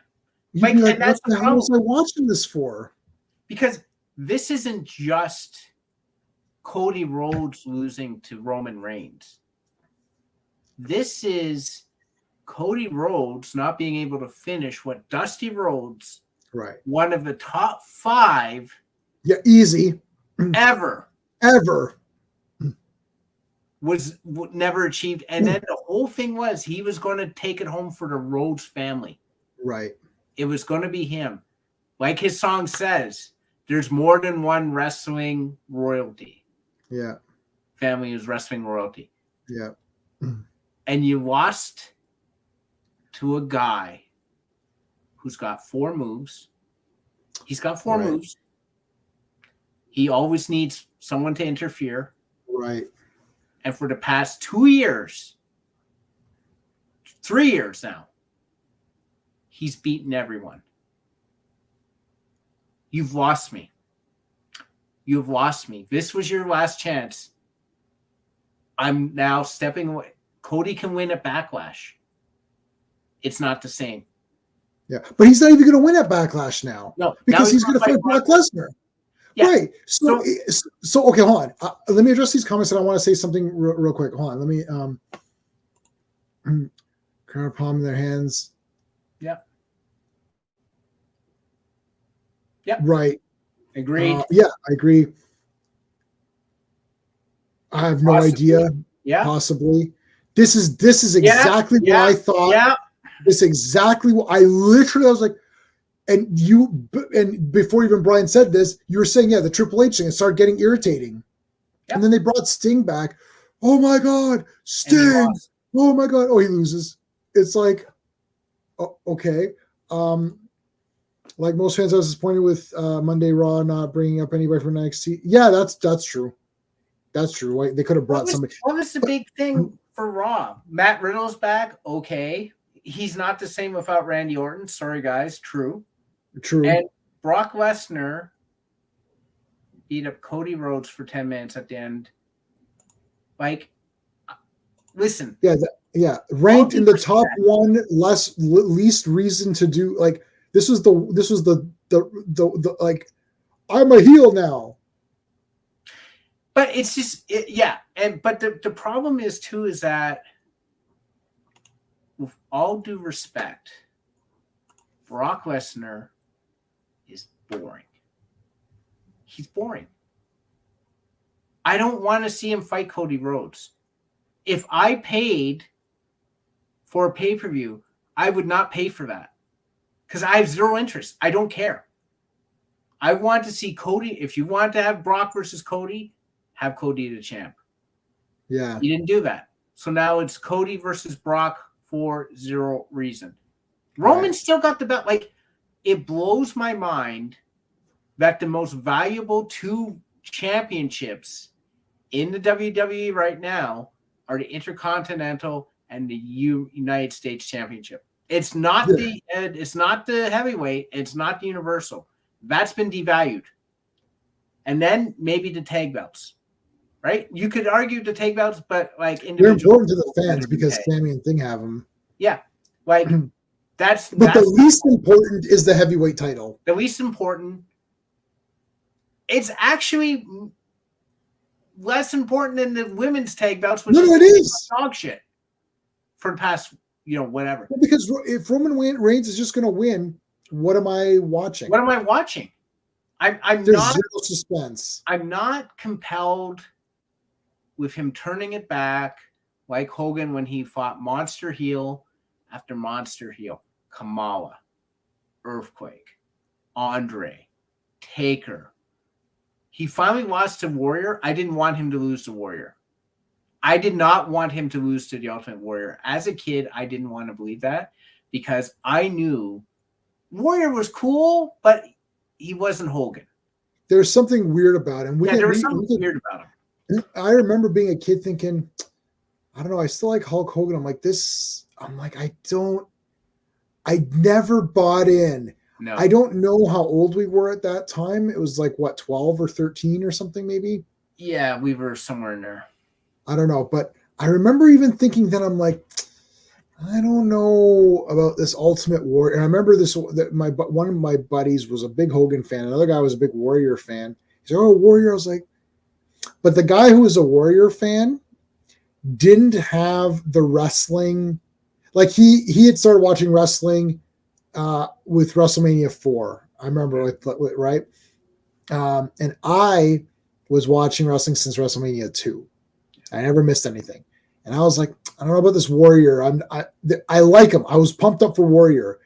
You'd be like, what the hell was I watching this for? Because this isn't just Cody Rhodes losing to Roman Reigns. This is Cody Rhodes not being able to finish what Dusty Rhodes, right, one of the top 5, easy, ever, was never achieved. And then the whole thing was he was going to take it home for the Rhodes family. Right. It was going to be him. Like his song says, there's more than one wrestling royalty. Yeah. Family is wrestling royalty. Yeah. And you lost to a guy who's got 4 moves. He's got 4 moves. He always needs someone to interfere. Right. And for the past 2 years, 3 years now, he's beaten everyone. You've lost me. You've lost me. This was your last chance. I'm now stepping away. Cody can win at Backlash. It's not the same. Yeah, but he's not even going to win at Backlash now. No, because he's going to fight Brock Lesnar. Yeah. Right. So okay, hold on. Let me address these comments, and I want to say something real quick. Hold on. Let me kind of palm in their hands. Yeah. Yeah. Right. Agreed. Yeah, I agree. I have no idea. Yeah. Possibly. This is exactly what I thought. Yeah. This is exactly what I was like, and before even Brian said this, you were saying, the Triple H thing, it started getting irritating. Yep. And then they brought Sting back. Oh my God, Sting. Oh my God. Oh, he loses. It's like, okay. Like most fans, I was disappointed with Monday Raw not bringing up anybody from NXT. Yeah, that's true. That's true. Right? They could have brought somebody. What was the big thing for Raw? Matt Riddle's back. Okay. He's not the same without Randy Orton. Sorry, guys. True. And Brock Lesnar beat up Cody Rhodes for 10 minutes at the end. Like, listen. Yeah. Ranked in the top 1 least reason to do, like, this was the like, I'm a heel now. But it's just but the problem is too is that, with all due respect, Brock Lesnar is boring. He's boring. I don't want to see him fight Cody Rhodes. If I paid for a pay-per-view, I would not pay for that because I have zero interest. I don't care. I want to see Cody. If you want to have Brock versus Cody, have Cody the champ. Yeah. You didn't do that. So now it's Cody versus Brock for zero reason. Roman still got the belt. Like, it blows my mind that the most valuable 2 championships in the WWE right now are the Intercontinental and the United States Championship. It's not the heavyweight. It's not the Universal. That's been devalued. And then maybe the tag belts. Right? You could argue the tag belts, but like they're important to the fans because Sammy and Thing have them. Yeah, like that's. But the least important is the heavyweight title. The least important. It's actually less important than the women's tag belts, which it is dog shit for the past whatever. Well, because if Roman Reigns is just going to win, what am I watching? What am I watching? I'm There's not zero suspense. I'm not compelled with him turning it back like Hogan when he fought monster heel after monster heel. Kamala, Earthquake, Andre, Taker. He finally lost to Warrior. I didn't want him to lose to Warrior. I did not want him to lose to the Ultimate Warrior. As a kid, I didn't want to believe that because I knew Warrior was cool, but he wasn't Hogan. There's something weird about him. There was something weird about him. I remember being a kid thinking, I don't know, I still like Hulk Hogan. I never bought in. No. I don't know how old we were at that time. It was like, 12 or 13 or something maybe? Yeah, we were somewhere in there. I don't know. But I remember even thinking that I'm like, I don't know about this Ultimate Warrior. And I remember one of my buddies was a big Hogan fan. Another guy was a big Warrior fan. He's like, oh, Warrior. I was like, but the guy who was a Warrior fan didn't have the wrestling. Like he had started watching wrestling with WrestleMania 4. I remember, right? And I was watching wrestling since WrestleMania 2. I never missed anything. And I was like, I don't know about this Warrior. I like him. I was pumped up for Warrior.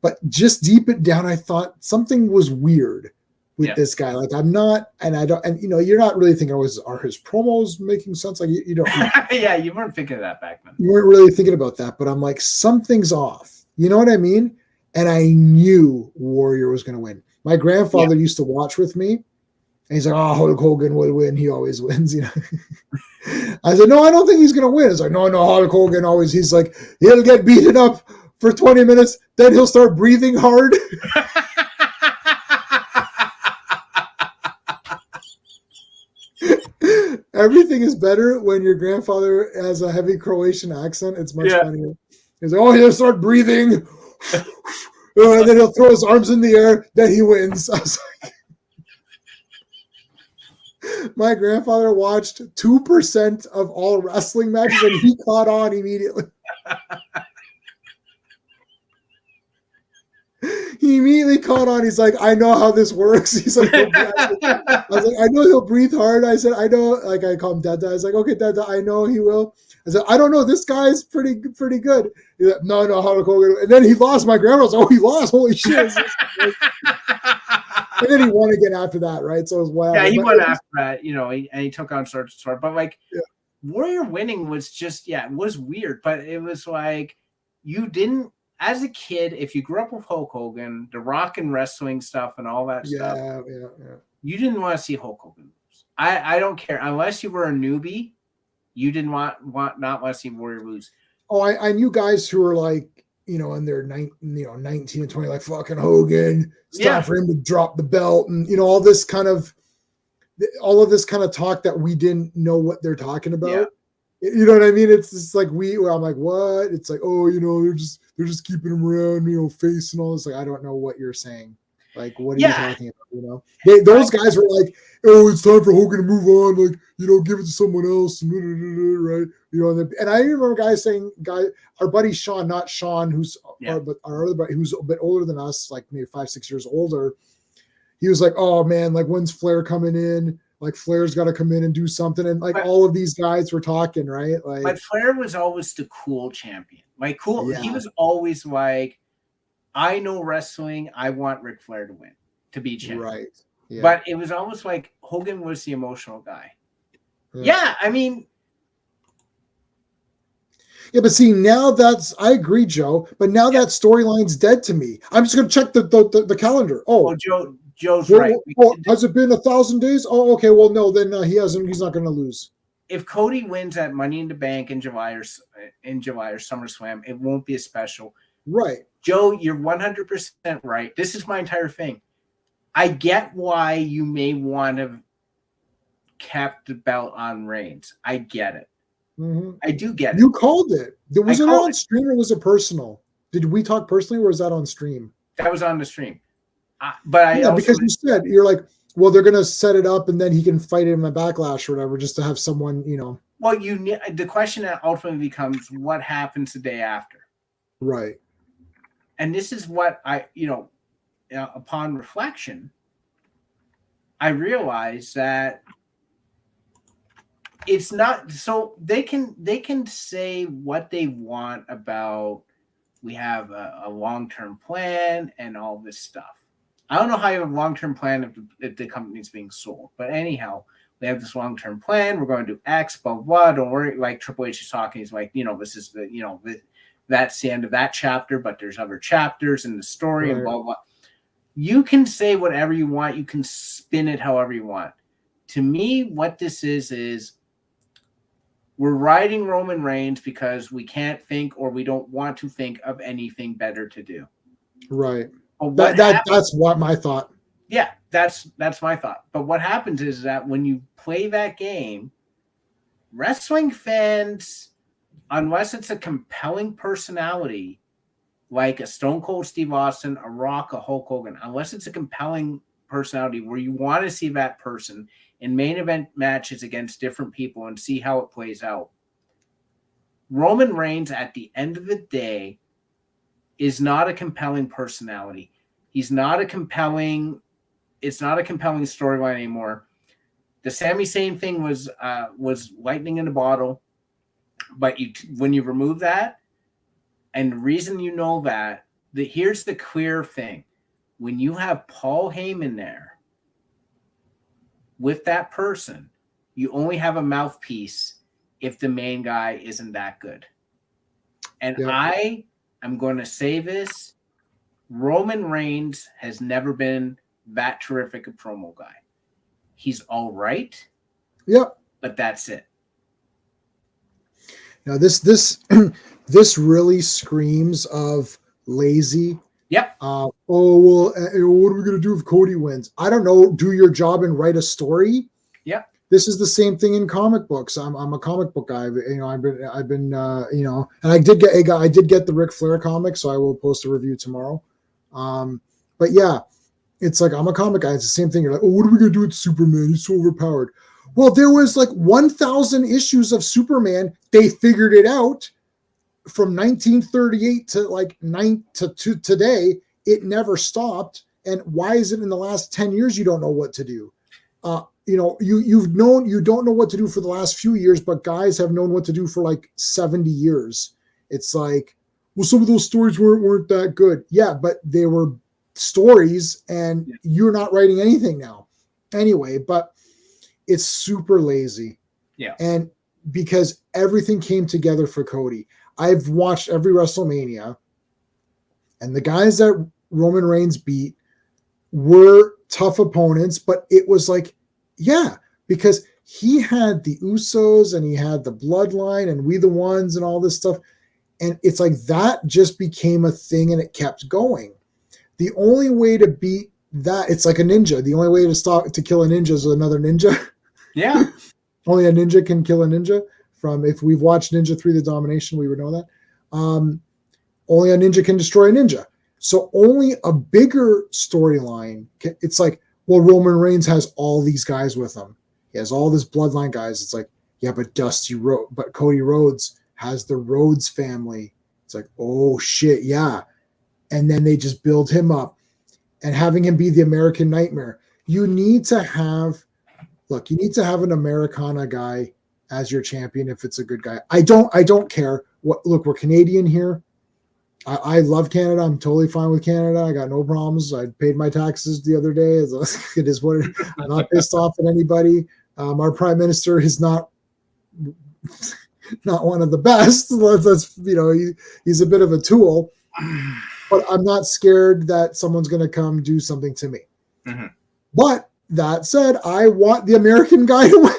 But just deep it down, I thought something was weird with this guy. Like I'm not, and I don't, and you're not really thinking, are his promos making sense? Like you don't. Yeah, you weren't thinking of that back then. You weren't really thinking about that, but I'm like, something's off. You know what I mean? And I knew Warrior was going to win. My grandfather used to watch with me, and he's like, oh, Hulk Hogan would win. He always wins, I said, no, I don't think he's going to win. It's like, no, Hulk Hogan always, he's like, he'll get beaten up for 20 minutes, then he'll start breathing hard. Everything is better when your grandfather has a heavy Croatian accent. It's much funnier. He's like, oh, he'll start breathing. And then he'll throw his arms in the air. Then he wins. I was like, my grandfather watched 2% of all wrestling matches and he caught on immediately. He immediately caught on. He's like, I know how this works. He's like, I was like, I know he'll breathe hard. I said, I know. Like I call him Dada. I was like, okay, Dada, I know he will. I said, I don't know. This guy's pretty good. He's like, no, Hulk Hogan. And then he lost. My grandma was like, oh, he lost. Holy shit. And then he won again after that, right? So it was wild. Yeah, he won after that, and he took on Sword. But like Warrior winning was just, it was weird. But it was like you didn't. As a kid, if you grew up with Hulk Hogan, the rock and wrestling stuff and all that stuff, you didn't want to see Hulk Hogan lose. I don't care. Unless you were a newbie, you didn't not want to see Warrior lose. Oh, I knew guys who were like, in their 19 and 20, like fucking Hogan. It's time for him to drop the belt and, all of this kind of talk that we didn't know what they're talking about. Yeah. You know what I mean? It's just like I'm like, what? It's like, oh, they're just keeping him around, face and all this. Like, I don't know what you're saying. Like, what are you talking about? Those guys were like, oh, it's time for Hogan to move on. Like, give it to someone else. Right? And I remember guys saying, our buddy Sean, not Sean, but our other buddy who's a bit older than us, like maybe 5-6 years older. He was like, oh man, like when's Flair coming in? Like Flair's got to come in and do something, and all of these guys were talking, right? Like, but Flair was always the cool champion. Like cool, he was always like, I know wrestling. I want Ric Flair to win, to be champion. Right. Yeah. But it was almost like Hogan was the emotional guy. Yeah, I mean. Yeah, but see, now I agree, Joe. But now that storyline's dead to me. I'm just going to check the calendar. Oh, Joe's right. Has it been 1,000 days? Oh, okay. Well, no, then he's not going to lose. If Cody wins at Money in the Bank in July or SummerSlam, it won't be a special. Right. Joe, you're 100% right. This is my entire thing. I get why you may want to kept the belt on Reigns. I get it. Mm-hmm. I do get it. You called it. Was it on stream or was it personal? Did we talk personally or was that on stream? That was on the stream. Because you said, you're like, well, they're going to set it up and then he can fight him in Backlash or whatever, just to have someone, Well, the question that ultimately becomes, what happens the day after? Right. And this is what upon reflection, I realized that it's not so they can say what they want about we have a long-term plan and all this stuff. I don't know how you have a long-term plan if the company's being sold, but anyhow, we have this long-term plan. We're going to do X, blah, blah. Don't worry. Like Triple H is talking. He's like, this is that's the end of that chapter, but there's other chapters in the story Right. and blah, blah. You can say whatever you want. You can spin it however you want. To me, what this is we're riding Roman Reigns because we can't think or we don't want to think of anything better to do. Right. But That's what my thought. Yeah, that's my thought. But what happens is that when you play that game, wrestling fans, unless it's a compelling personality like a Stone Cold Steve Austin, a Rock, a Hulk Hogan, unless it's a compelling personality where you want to see that person in main event matches against different people and see how it plays out. Roman Reigns, at the end of the day, is not a compelling personality. It's not a compelling storyline anymore. The Sami Zayn thing was lightning in a bottle, but when you remove that, and the reason here's the clear thing. When you have Paul Heyman there with that person, you only have a mouthpiece if the main guy isn't that good. And I am going to say this, Roman Reigns has never been that terrific a promo guy. He's all right. Yep. But that's it. Now this really screams of lazy. Yep. What are we going to do if Cody wins? I don't know. Do your job and write a story. Yep. This is the same thing in comic books. I'm a comic book guy. I've been and I did get the Ric Flair comic, so I will post a review tomorrow. But yeah, it's like I'm a comic guy. It's the same thing. You're like, what are we going to do with Superman? He's so overpowered. Well, there was like 1,000 issues of Superman. They figured it out from 1938 to today. It never stopped. And why is it in the last 10 years you don't know what to do? You don't know what to do for the last few years, but guys have known what to do for like 70 years. It's like, well, some of those stories weren't that good. Yeah, but they were stories, and you're not writing anything now. Anyway, but it's super lazy. Yeah. And because everything came together for Cody. I've watched every WrestleMania, and the guys that Roman Reigns beat were tough opponents, but it was like, yeah, because he had the Usos and he had the Bloodline and We the Ones and all this stuff. And it's like that just became a thing and it kept going. The only way to beat that, it's like a ninja. The only way to kill a ninja is another ninja. Yeah. Only a ninja can kill a ninja. If we've watched Ninja 3 The Domination, we would know that. Only a ninja can destroy a ninja. So only a bigger storyline. It's like, well, Roman Reigns has all these guys with him. He has all this bloodline guys. It's like, yeah, but Cody Rhodes has the Rhodes family. It's like, oh shit, yeah. And then they just build him up, and having him be the American Nightmare. You need to have an Americana guy as your champion if it's a good guy. I don't care. Look, we're Canadian here. I love Canada. I'm totally fine with Canada. I got no problems. I paid my taxes the other day. It is what I'm not pissed off at anybody. Our prime minister is not one of the best. He's a bit of a tool, but I'm not scared that someone's going to come do something to me. Mm-hmm. But that said, I want the American guy to win.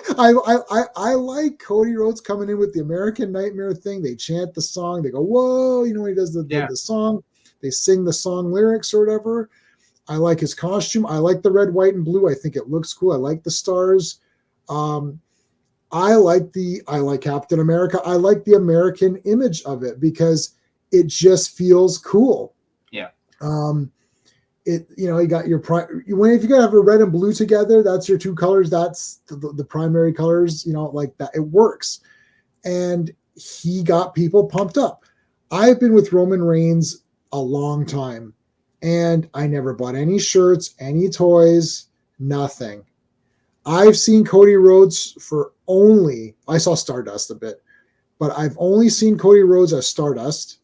I like Cody Rhodes coming in with the American Nightmare thing. They chant the song. They go, whoa, he does the song. They sing the song lyrics or whatever. I like his costume. I like the red, white, and blue. I think it looks cool. I like the stars. I like Captain America. I like the American image of it because it just feels cool. Yeah. You got your if you gotta have a red and blue together, that's your two colors. That's the primary colors. Like that, it works. And he got people pumped up. I've been with Roman Reigns a long time, and I never bought any shirts, any toys, nothing. I've seen Cody Rhodes I saw Stardust a bit, but I've only seen Cody Rhodes as Stardust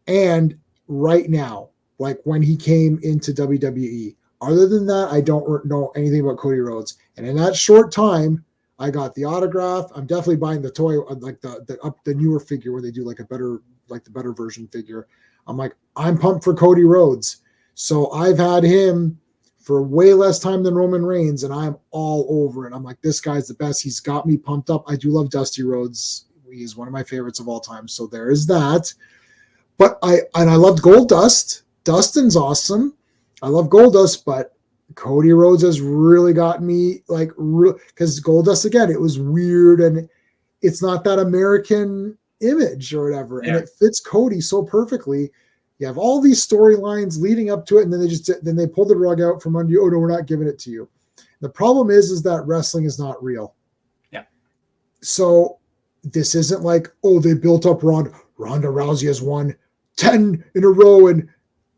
and right now, like when he came into WWE. Other than that, I don't know anything about Cody Rhodes. And in that short time, I got the autograph. I'm definitely buying the toy, like the newer figure where they do like the better version figure. I'm like, I'm pumped for Cody Rhodes. So I've had him for way less time than Roman Reigns, and I'm all over it. I'm like, this guy's the best. He's got me pumped up. I do love Dusty Rhodes. He's one of my favorites of all time. So there is that. But I loved Goldust. Dustin's awesome. I love Goldust, but Cody Rhodes has really gotten me like because Goldust again, it was weird and it's not that American image or whatever, and it fits Cody so perfectly. You have all these storylines leading up to it, and then they pull the rug out from under you. Oh no, we're not giving it to you. The problem is that wrestling is not real. Yeah. So this isn't like, oh, they built up Ronda Rousey has won 10 in a row, and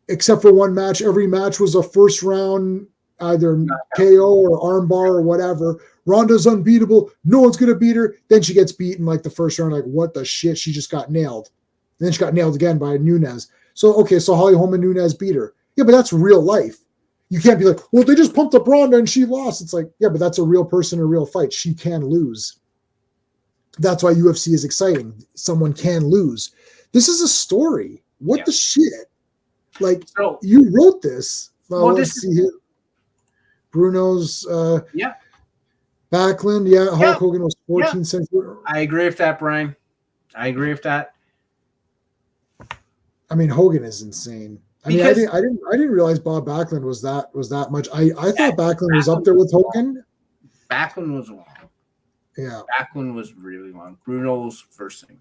except for one match, every match was a first round either KO or armbar or whatever. Ronda's unbeatable. No one's going to beat her. Then she gets beaten like the first round. Like, what the shit? She just got nailed. And then she got nailed again by Nunes. So Holly Holm Nunes beat her. Yeah, but that's real life. You can't be like, well, they just pumped up Ronda and she lost. It's like, yeah, but that's a real person, a real fight. She can lose. That's why UFC is exciting. Someone can lose. This is a story. What the shit? Like, so, you wrote this. Well, let's see here. Bruno's Backlund. Yeah, Hulk Hogan was 14 cents. I agree with that, Brian. I agree with that. I mean, Hogan is insane. I didn't realize Bob Backlund was that much. I thought Backlund was up there with Hogan. Backlund was long. Yeah. Backlund was really long. Bruno's first thing.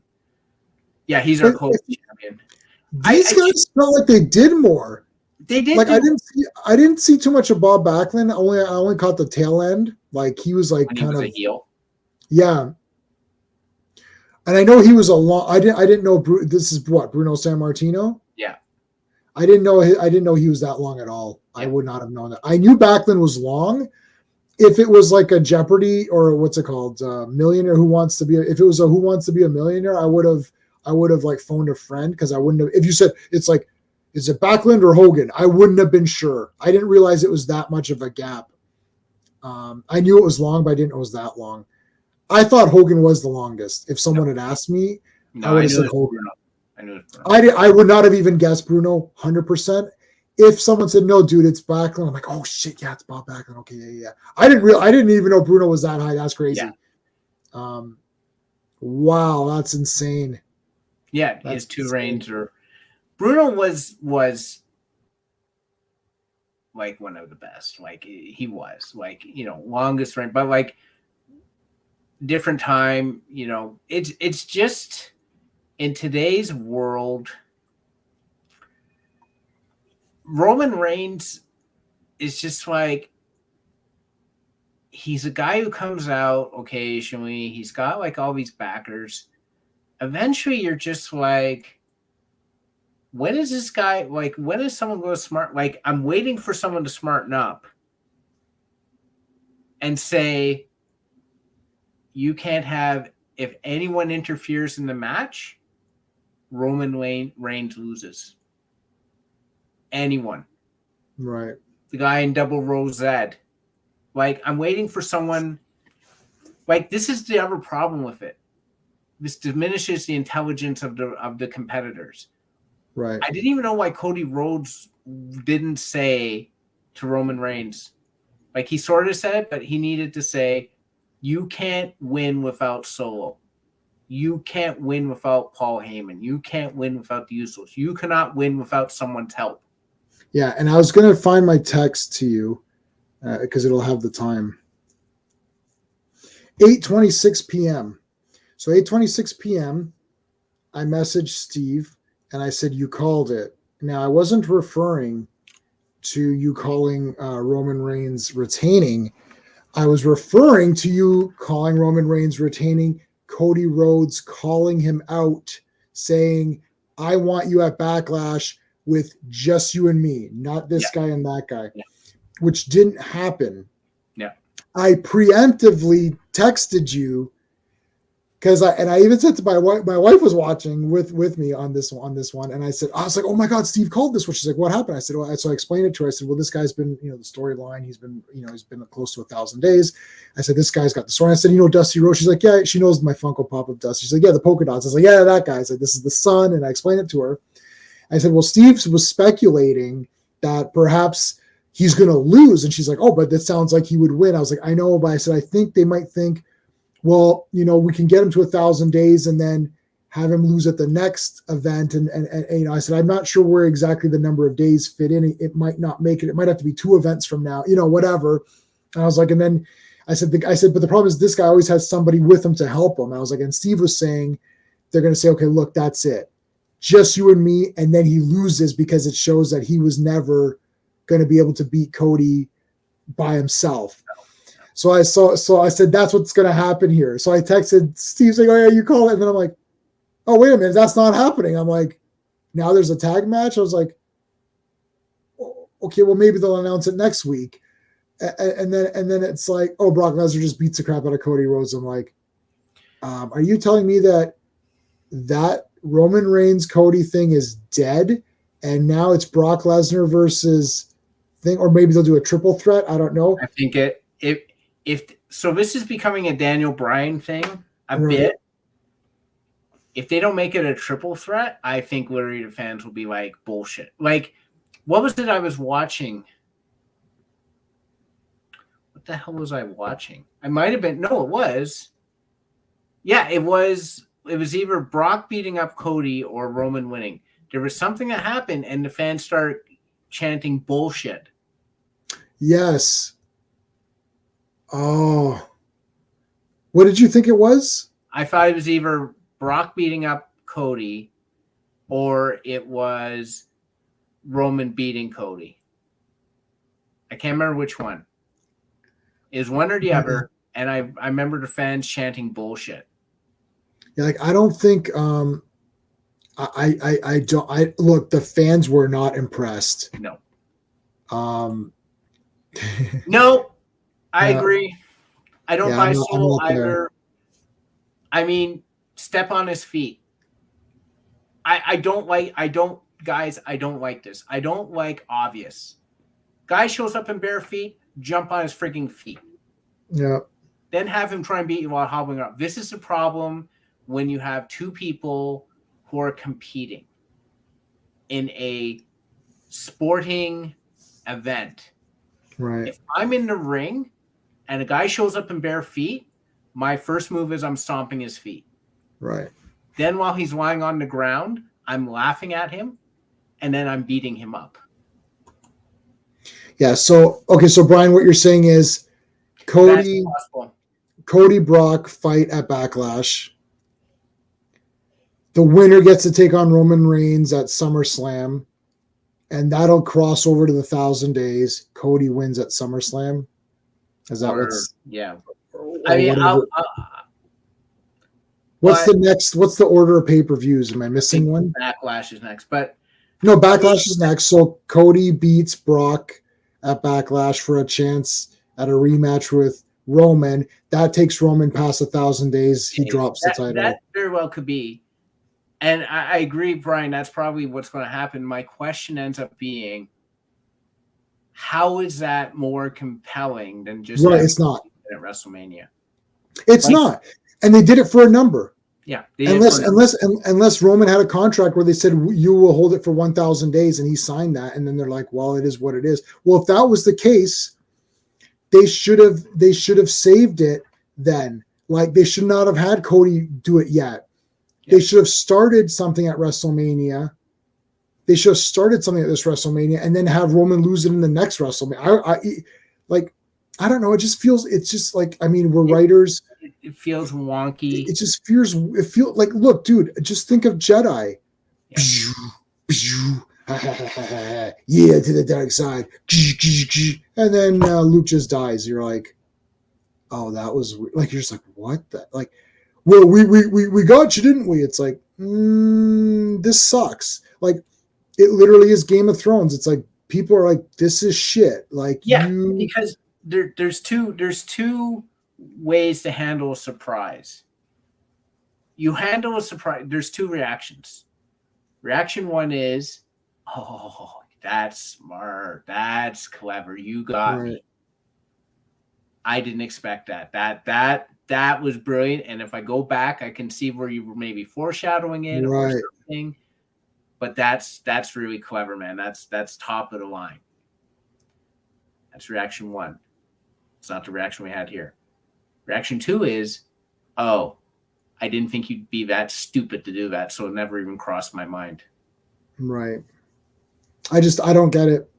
Yeah, he's our close champion. These guys felt like they did more. They did. Like I didn't see too much of Bob Backlund. I only caught the tail end. Like he was like kind of a heel. Yeah. And I know he was a long. I didn't know. This is what Bruno Sammartino. Yeah. I didn't know he was that long at all. Yeah. I would not have known that. I knew Backlund was long. If it was like a Jeopardy or what's it called, Millionaire Who Wants to Be. If it was a Who Wants to Be a Millionaire, I would have like phoned a friend because I wouldn't have. If you said it's like, is it Backlund or Hogan? I wouldn't have been sure. I didn't realize it was that much of a gap. I knew it was long, but I didn't know it was that long. I thought Hogan was the longest. If someone had asked me, I would have said Hogan. I would not have even guessed Bruno 100%. If someone said no, dude, it's Backlund, I'm like, oh shit, yeah, it's Bob Backlund. Okay, yeah. I didn't even know Bruno was that high. That's crazy. Yeah. Wow, that's insane. Yeah, his two reigns are. Bruno was like one of the best. Like he was like, longest reign, but like different time, it's just in today's world, Roman Reigns is just like, he's a guy who comes out occasionally. He's got like all these backers. Eventually you're just like, when is this guy, like, when is someone going to smart? Like, I'm waiting for someone to smarten up and say, you can't have, if anyone interferes in the match, Roman Reigns loses. Anyone. Right. The guy in Double Rosette. Like, I'm waiting for someone, like, this is the other problem with it. This diminishes the intelligence of the competitors. Right. I didn't even know why Cody Rhodes didn't say to Roman Reigns. Like, he sort of said it, but he needed to say, you can't win without Solo. You can't win without Paul Heyman. You can't win without the Usos. You cannot win without someone's help. Yeah, and I was going to find my text to you because it'll have the time. 8:26 p.m. So 8:26 p.m., I messaged Steve, and I said, you called it. Now, I wasn't referring to you calling Roman Reigns retaining. I was referring to you calling Roman Reigns retaining, Cody Rhodes calling him out, saying, I want you at Backlash with just you and me, not this Yeah. guy and that guy, Yeah. which didn't happen. Yeah. I preemptively texted you because I even said to my wife was watching with me on this one, and I was like, oh my God, Steve called this one. She's like, what happened? I said, well, so I explained it to her. I said, well, this guy's been, the storyline. He's been close to 1,000 days. I said, this guy's got the story. I said, Dusty Rose. She's like, yeah, she knows my Funko Pop of Dusty. She's like, yeah, the polka dots. I was like, yeah, that guy. I said, this is the son, and I explained it to her. I said, well, Steve was speculating that perhaps he's going to lose, and she's like, oh, but that sounds like he would win. I was like, I know, but I said, I think they might think, well, we can get him to 1,000 days and then have him lose at the next event. And I said, I'm not sure where exactly the number of days fit in. It might not make it. It might have to be 2 events from now, whatever. And I was like, and then I said, but the problem is this guy always has somebody with him to help him. I was like, and Steve was saying, they're going to say, okay, look, that's it. Just you and me. And then he loses because it shows that he was never going to be able to beat Cody by himself. So I said, that's what's going to happen here. So I texted Steve saying, oh yeah, you call it. And then I'm like, oh, wait a minute. That's not happening. I'm like, now there's a tag match. I was like, okay, well, maybe they'll announce it next week. And then it's like, oh, Brock Lesnar just beats the crap out of Cody Rhodes. I'm like, are you telling me that Roman Reigns Cody thing is dead? And now it's Brock Lesnar versus thing, or maybe they'll do a triple threat. I don't know. I think if so, this is becoming a Daniel Bryan thing a Right. bit. If they don't make it a triple threat, I think literally the fans will be like, bullshit. Like, what was it I was watching? What the hell was I watching? I might have been. No, it was. Yeah, it was. It was either Brock beating up Cody or Roman winning. There was something that happened, and the fans start chanting bullshit. Yes. Oh. What did you think it was? I thought it was either Brock beating up Cody or it was Roman beating Cody. I can't remember which one. It was one or the other, and I remember the fans chanting bullshit. Yeah, like I don't think I don't look, the fans were not impressed. No. No, I agree. I don't buy Soul either. There. I mean, step on his feet. I don't like this. I don't like obvious. Guy shows up in bare feet, jump on his freaking feet. Yeah. Then have him try and beat you while hobbling up. This is the problem when you have two people who are competing in a sporting event. Right. If I'm in the ring and a guy shows up in bare feet, my first move is I'm stomping his feet. Right. Then while he's lying on the ground, I'm laughing at him, and then I'm beating him up. Yeah. So, okay. So, Brian, what you're saying is Cody Brock fight at Backlash. The winner gets to take on Roman Reigns at SummerSlam, and that'll cross over to the 1,000 days. Cody wins at SummerSlam. Is that what's? Yeah. I mean, what's the order of pay-per-views? Am I missing one? Backlash is next, but no, Backlash is next. So Cody beats Brock at Backlash for a chance at a rematch with Roman. That takes Roman past 1,000 days. He drops the title. That very well could be. And I agree, Brian, that's probably what's going to happen. My question ends up being, how is that more compelling than just it's not at WrestleMania? It's not. And they did it for a number. Yeah. Unless Roman had a contract where they said you will hold it for 1,000 days and he signed that, and then they're like, well, it is what it is. Well, if that was the case, they should have saved it then. Like, they should not have had Cody do it yet. They should have started something at WrestleMania. They should have started something at this WrestleMania and then have Roman lose it in the next WrestleMania. I don't know. It just like, I mean, we're writers. It feels wonky. It feels like, look, dude, just think of Jedi. Yeah, to the dark side. And then Luke just dies. You're like, oh, that was like, you're just like, what the, like, well, we got you, didn't we? It's like, this sucks. Like, it literally is Game of Thrones. It's like people are like, this is shit. Like Yeah, you, because there's two ways to handle a surprise. You handle a surprise. There's two reactions. Reaction one is, oh, that's smart. That's clever. You got right, me. I didn't expect that. That was brilliant. And if I go back, I can see where you were maybe foreshadowing it or right, something. But that's really clever, man. That's top of the line. That's reaction one. It's not the reaction we had here. Reaction two is, oh, I didn't think you'd be that stupid to do that, so it never even crossed my mind. right. I don't get it.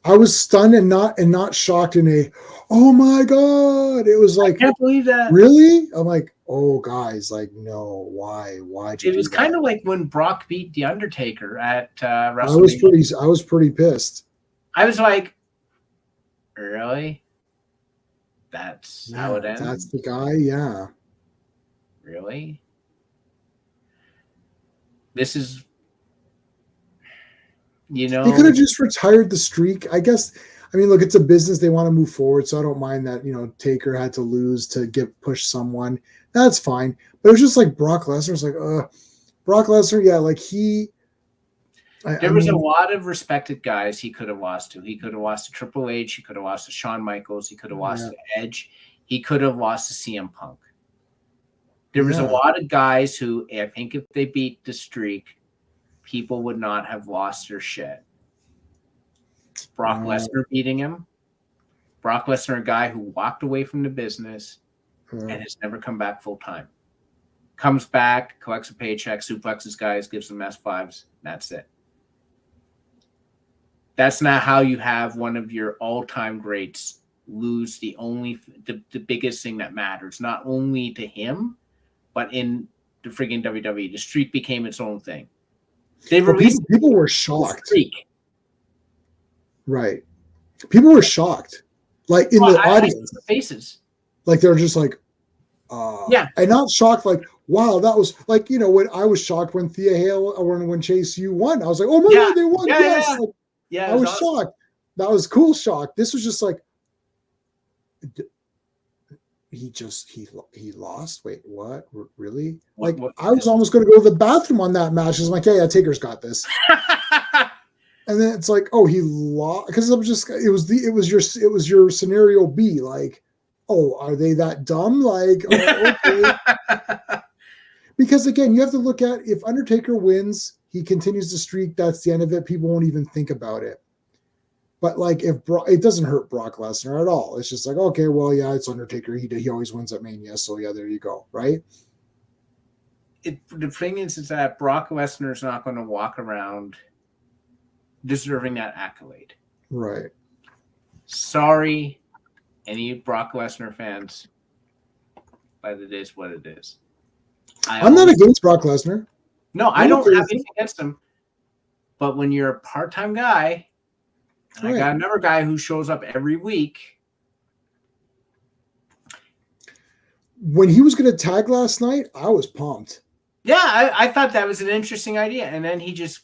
I was stunned and not shocked in a, oh my God. It was I like, can't believe that. really? I'm like, oh guys, like, no, why'd you It do was kind that? of like when Brock beat The Undertaker at WrestleMania. I was pretty pissed. I was like, really? That's how it Yeah, that's ends? the guy. Yeah. Really? This is, you He could have know, just retired the streak. I guess. I mean, look, it's a business. They want to move forward, so I don't mind that. Taker had to lose to get push someone. That's fine. But it was just like Brock Lesnar's like, Brock Lesnar. Yeah, like he. I there was a mean, lot of respected guys he could have lost to. He could have lost to Triple H. He could have lost to Shawn Michaels. He could have lost yeah, to Edge. He could have lost to CM Punk. There was a yeah, lot of guys who, I think, if they beat the streak, people would not have lost their shit. Brock uh, Lesnar beating him. Brock Lesnar, a guy who walked away from the business uh, and has never come back full time. Comes back, collects a paycheck, suplexes guys, gives them S5s. That's it. That's not how you have one of your all-time greats lose the biggest thing that matters, not only to him, but in the friggin' WWE. The streak became its own thing. They well, released people were the shocked, streak. right? People were shocked, like in Well, the I see audience, the faces. like they're just like, Yeah, and not shocked, like, wow, that was like, when I was shocked when Thea Hale or when Chase U won. I was like, oh my yeah, God, they won. Yes. yeah. Like, Yeah, I it was was awesome. shocked. That was cool shock. This was just like, he lost. Wait, what? Really? Like, What I was this was. almost going to go to the bathroom on that match. I was like, yeah, Taker's got this. And then it's like, oh, he lost because it was your scenario B. Like, oh, are they that dumb? Like, oh, okay. Because again, you have to look at if Undertaker wins, he continues to streak. That's the end of it. People won't even think about it. But like, if it doesn't hurt Brock Lesnar at all, it's just like, okay, well, yeah, it's Undertaker. He always wins at Mania, so yeah, there you go, right? The thing is that Brock Lesnar is not going to walk around deserving that accolade. Right. Sorry, any Brock Lesnar fans, but it is what it is. I'm not against Brock Lesnar. No, I I'm don't okay have with anything against him. But when you're a part-time guy, and I right. got another guy who shows up every week. When he was going to tag last night, I was pumped. Yeah, I thought that was an interesting idea. And then he just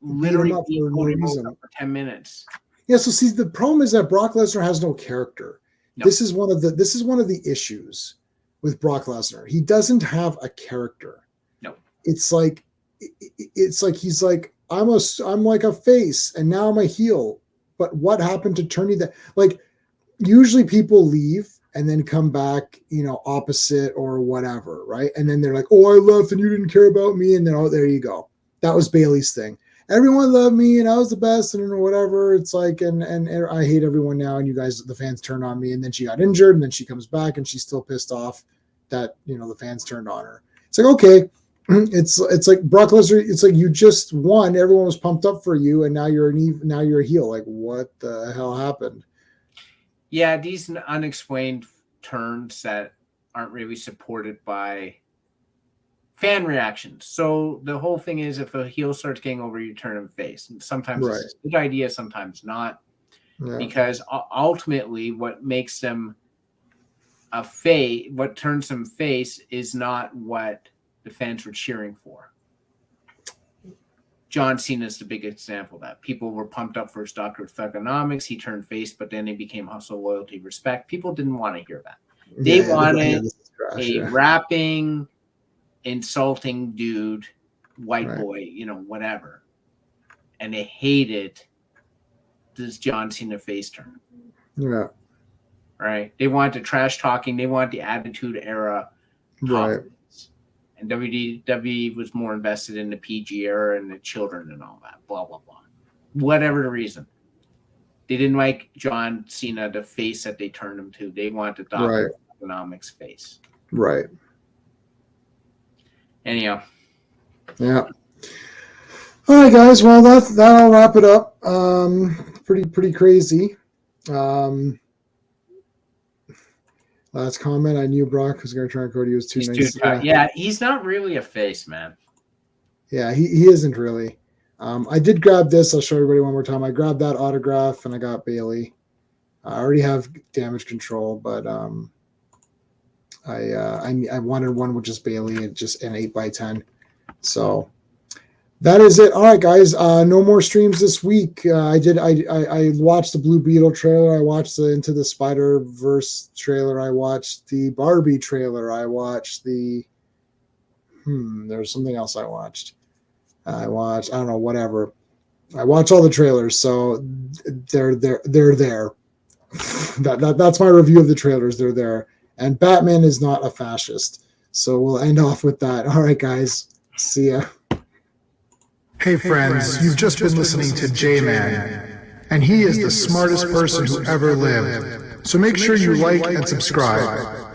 Beat him literally up beat for no Cody Rhodes reason. up for 10 minutes. Yeah, so see, the problem is that Brock Lesnar has no character. No. This is one of the issues with Brock Lesnar. He doesn't have a character. No. It's like he's like, I'm like a face and now I'm a heel. But what happened to turning that? Like, usually people leave and then come back, opposite or whatever, right? And then they're like, oh, I left and you didn't care about me. And then, oh, there you go. That was Bailey's thing. Everyone loved me and I was the best and whatever. It's like, and I hate everyone now. And you guys, the fans turned on me. And then she got injured and then she comes back and she's still pissed off that, the fans turned on her. It's like, okay. It's like Brock Lesnar. It's like you just won. Everyone was pumped up for you, and now you're a heel. Like, what the hell happened? Yeah, these unexplained turns that aren't really supported by fan reactions. So the whole thing is if a heel starts getting over, you turn him face. And sometimes Right. it's a good idea, sometimes not. Yeah. Because ultimately what makes them what turns them face is not what the fans were cheering for. John Cena is the big example of that. People were pumped up for his Dr. Thugonomics. He turned face, but then he became hustle, loyalty, respect. People didn't want to hear that. They wanted a rapping, insulting dude, white boy, whatever. And they hated this John Cena face turn. Yeah. Right? They wanted the trash talking. They wanted the Attitude Era. Right. And WWE was more invested in the PG era and the children and all that. Blah, blah, blah. Whatever the reason. They didn't like John Cena, the face that they turned him to. They wanted Dr. Economics face. Right. Anyhow. Yeah. All right, guys. Well, that'll wrap it up. Pretty crazy. Last comment. I knew Brock was going to try and Cody was too nice. Yeah, he's not really a face, man. Yeah, he isn't really. I did grab this. I'll show everybody one more time. I grabbed that autograph and I got Bailey. I already have Damage Control, but I wanted one with just Bailey and just an 8x10. So that is it. All right, guys. No more streams this week. I watched the Blue Beetle trailer. I watched the Into the Spider-Verse trailer. I watched the Barbie trailer. I watched the there's something else I watched. I don't know, whatever. I watch all the trailers, so they're there. That's my review of the trailers. They're there. And Batman is not a fascist. So we'll end off with that. All right, guys. See ya. Hey friends, you've just been listening to J-Man, and he is the smartest person who ever lived. So make sure you like and subscribe.